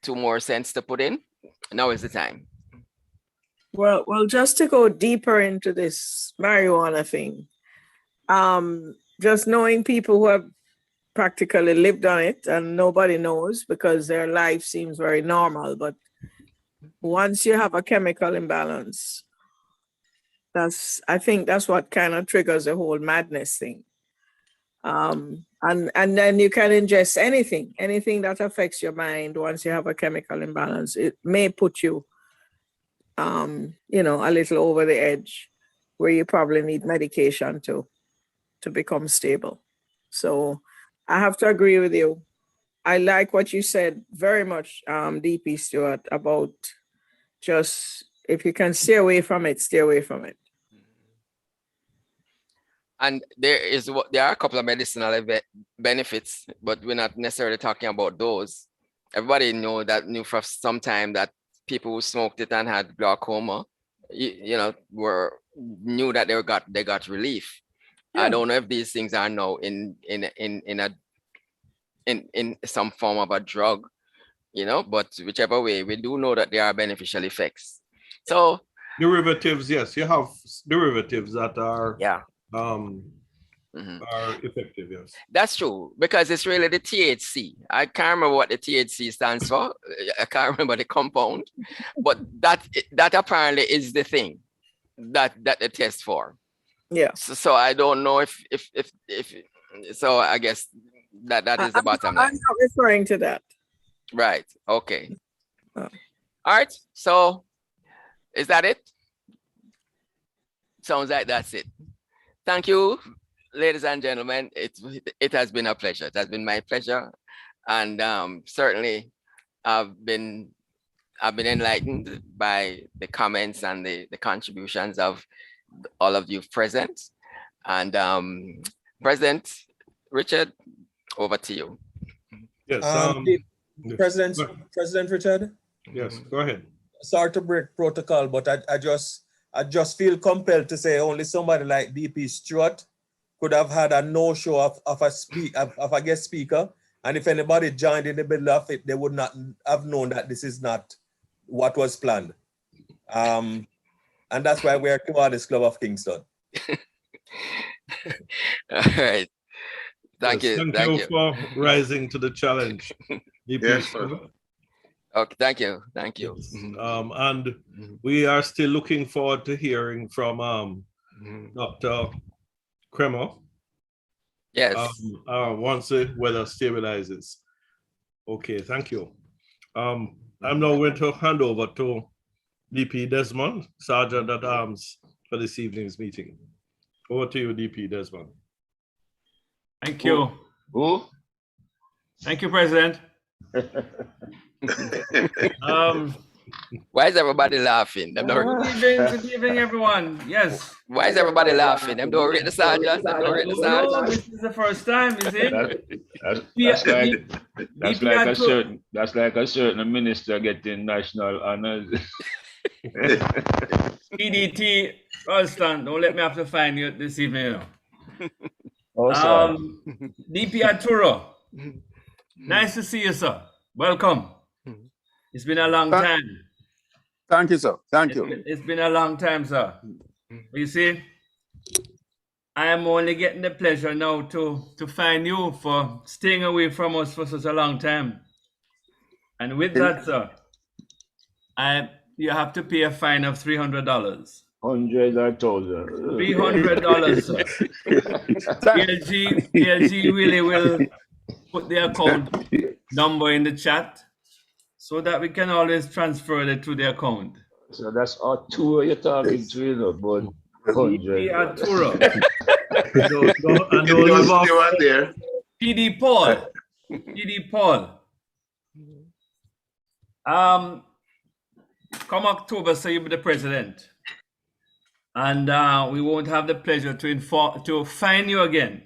2 more cents to put in, now is the time. Well, just to go deeper into this marijuana thing, just knowing people who have practically lived on it and nobody knows because their life seems very normal. But once you have a chemical imbalance, I think that's what kind of triggers the whole madness thing. And then you can ingest anything that affects your mind. Once you have a chemical imbalance, it may put you, you know, a little over the edge where you probably need medication to become stable. So I have to agree with you. I like what you said very much, DP Stewart, about just if you can stay away from it, stay away from it. And there are a couple of medicinal benefits, but we're not necessarily talking about those. Everybody knew for some time that people who smoked it and had glaucoma, you know, knew that they got relief. Yeah. I don't know if these things are now in some form of a drug, you know, but whichever way, we do know that there are beneficial effects. So derivatives, yes, you have derivatives that are are effective, yes. That's true, because it's really the THC. I can't remember what the THC stands for. I can't remember the compound, but that apparently is the thing that they test for. Yeah. So I don't know if so I guess that is the bottom line. I'm not referring to that. Right. Okay. All right. So is that it? Sounds like that's it. Thank you, ladies and gentlemen. It has been a pleasure. It has been my pleasure, and certainly I've been enlightened by the comments and the contributions of all of you present. And President Richard, over to you. Yes. President Richard. Yes, go ahead. Sorry to break protocol, but I just feel compelled to say only somebody like DP Stewart could have had a no-show of a guest speaker. And if anybody joined in the middle of it, they would not have known that this is not what was planned. And that's why we're Kiwanis Club of Kingston. All right. Thank you. Thank you for rising to the challenge. Yes, okay, thank you. Yes. And we are still looking forward to hearing from Dr. Kremer. Yes. Once the weather stabilizes. Okay, thank you. I'm now going to hand over to DP Desmond, Sergeant at Arms, for this evening's meeting. Over to you, DP Desmond. Thank you. Who? Thank you, President. Why is everybody laughing? Good evening, everyone. Yes. Why is everybody laughing? Them don't rate the sergeant. Them don't rate the sergeant. No, this is the first time, is it? That's like a certain minister getting national honors. PDT, Ralston, don't let me have to find you this evening. You know. Oh, DP Arturo, nice to see you, sir. Welcome. It's been a long time. Thank you, sir. Thank you. It's been a long time, sir. You see, I am only getting the pleasure now to find you for staying away from us for such a long time. And with that, sir, you have to pay a fine of $300. $300, sir. PLG really will put the account number in the chat so that we can always transfer it to the account. So that's our tour you're talking to, you know, but Arturo. There. PD Paul. PD Paul. Come October, so you'll be the president. And we won't have the pleasure to fine you again.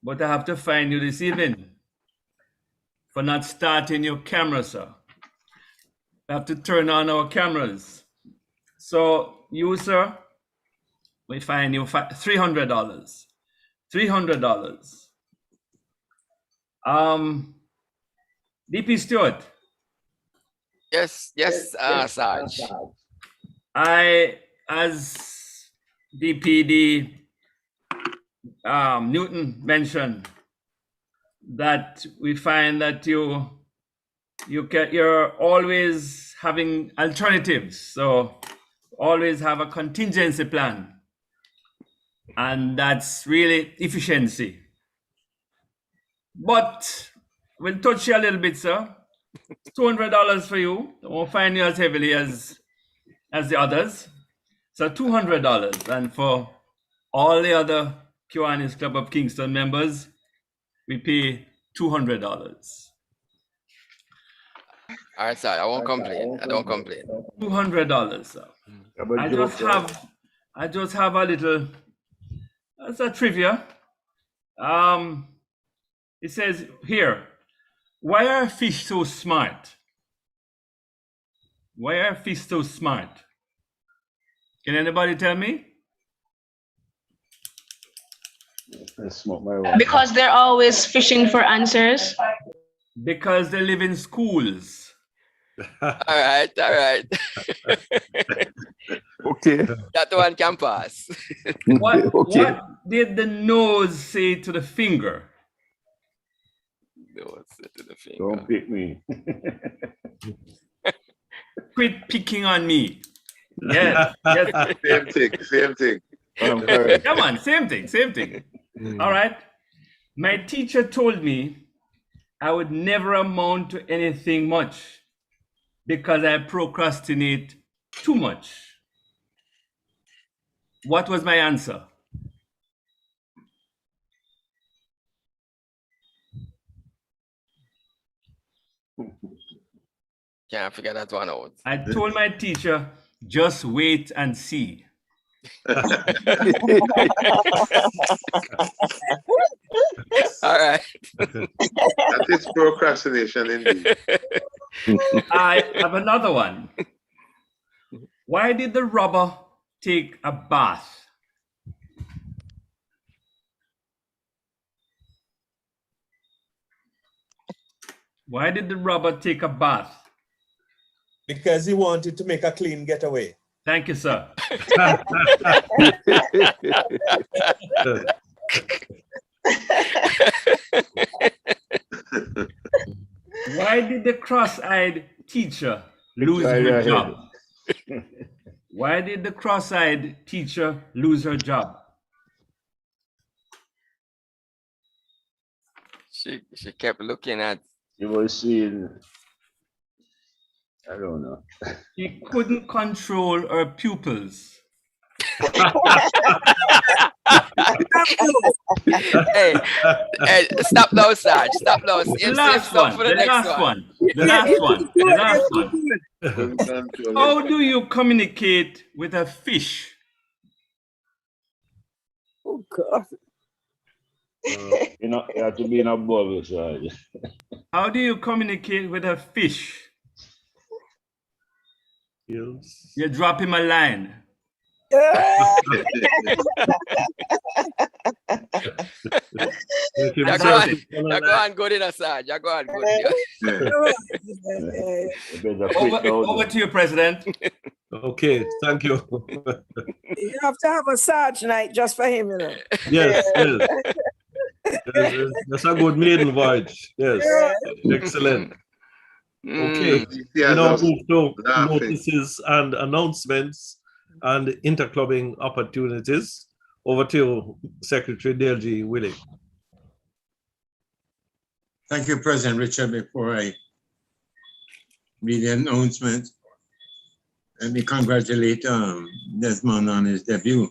But I have to fine you this evening for not starting your camera, sir. We have to turn on our cameras. So you, sir, we fine you $300. $300. DP Stewart. Yes, Sarge. I, as DPD Newton mentioned, that we find that you're always having alternatives. So always have a contingency plan. And that's really efficiency. But we'll touch you a little bit, sir. $200 for you. I won't fine you as heavily as the others. So $200. And for all the other Kiwanis Club of Kingston members, we pay $200. All right, sir. I won't complain. I don't complain. $200, sir. I just have a little. That's a trivia. It says here, why are fish so smart? Why are fish so smart? Can anybody tell me? Because they're always fishing for answers. Because they live in schools. All right. Okay. That one can pass. What did the nose say to the finger? Nose say to the finger. Don't pick me. Quit picking on me. Yes. Same thing. Come on, same thing. All right. My teacher told me I would never amount to anything much because I procrastinate too much. What was my answer? Can't figure that one out. I told my teacher, just wait and see. All right. That is procrastination indeed. I have another one. Why did the robber take a bath? Why did the robber take a bath? Because he wanted to make a clean getaway. Thank you, sir. Why did the cross-eyed teacher lose her job? Why did the cross-eyed teacher lose her job? She kept looking at. You were seeing. I don't know. She couldn't control her pupils. Hey, hey, stop now, Sarge. Stop now. Save some for the next one. The last one. How do you communicate with a fish? Oh God. You know, you have to be in a bubble, Sarge. How do you communicate with a fish? You drop him a line. Go on, good in a Sarge. Go on, good. Over to you, President. Okay, thank you. You have to have a Sarge night just for him, you know. Yes, yes. That's a good maiden voyage. Yes, excellent. Okay, we now move to notices and announcements and interclubbing opportunities. Over to you, Secretary Dale G. Willie. Thank you, President Richard. Before I read the announcement, let me congratulate Desmond on his debut.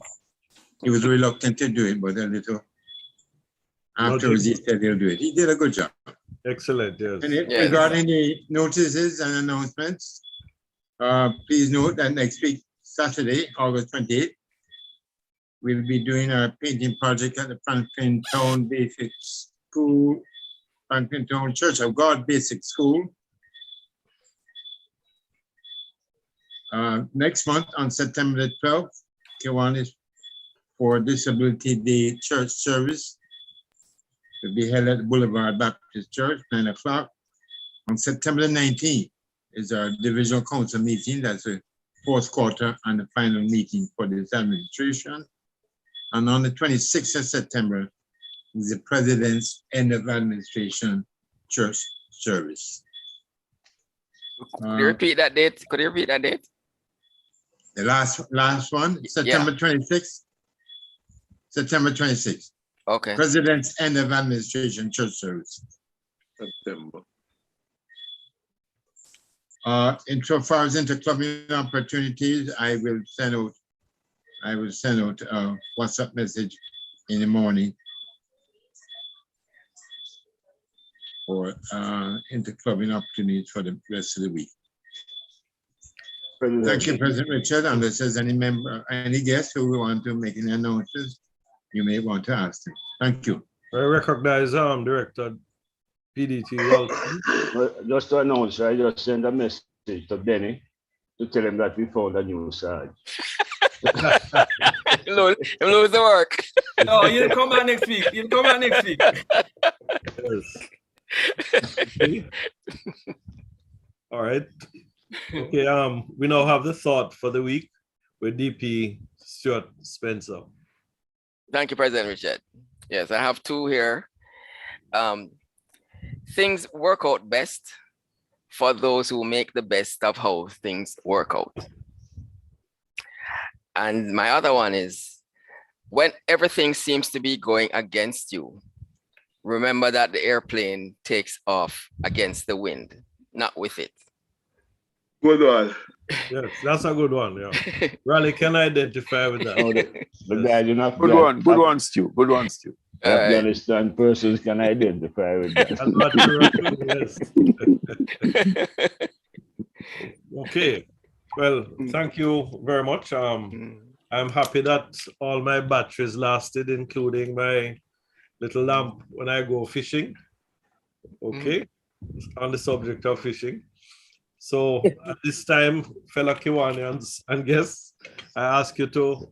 He was reluctant to do it, but a little afterwards he said he'll do it. He did a good job. Excellent, yes. And regarding the notices and announcements, please note that next week, Saturday, August 28th, we'll be doing a painting project at the Franklin Town Basic School, Franklin Town Church of God Basic School. Next month on September the 12th, Kiwanis for Disability Day Church service will be held at the Boulevard Baptist Church, 9 o'clock. On September the 19th is our divisional council meeting. That's the fourth quarter and the final meeting for this administration. And on the 26th of September is the President's End of Administration Church service. Could you repeat that date? The last one, September 26th. September 26th. Okay. President's End of Administration Church service. September. Insofar as interclubbing opportunities, I will send out a WhatsApp message in the morning for interclubbing opportunities for the rest of the week. Thank you, President Richard. Unless there's any guests who want to make any announcements, you may want to ask them. Thank you. I recognize Director PDT Walton. Just to announce, I just sent a message to Benny to tell him that we found a new Sarge. Lose the work. No, you'll come back next week. Yes. All right. Okay, we now have the thought for the week with DP Stuart Spencer. Thank you, President Richard. Yes, I have two here. Things work out best for those who make the best of how things work out. And my other one is, when everything seems to be going against you, remember that the airplane takes off against the wind, not with it. Good one. Yes, that's a good one. Yeah. Raleigh can identify with that. The guy do not. Good one. Good one, Stu. Good one, Stu. Afghanistan persons can identify with that. Okay. Well, thank you very much. I'm happy that all my batteries lasted, including my little lamp when I go fishing. Okay. On the subject of fishing. So at this time, fellow Kiwanians and guests, I ask you to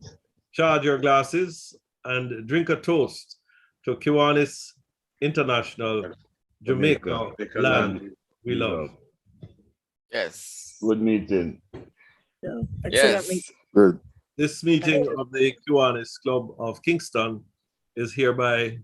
charge your glasses and drink a toast to Kiwanis International, Jamaica, land we love. Yes. Good meeting. Yes. Good. This meeting of the Kiwanis Club of Kingston is hereby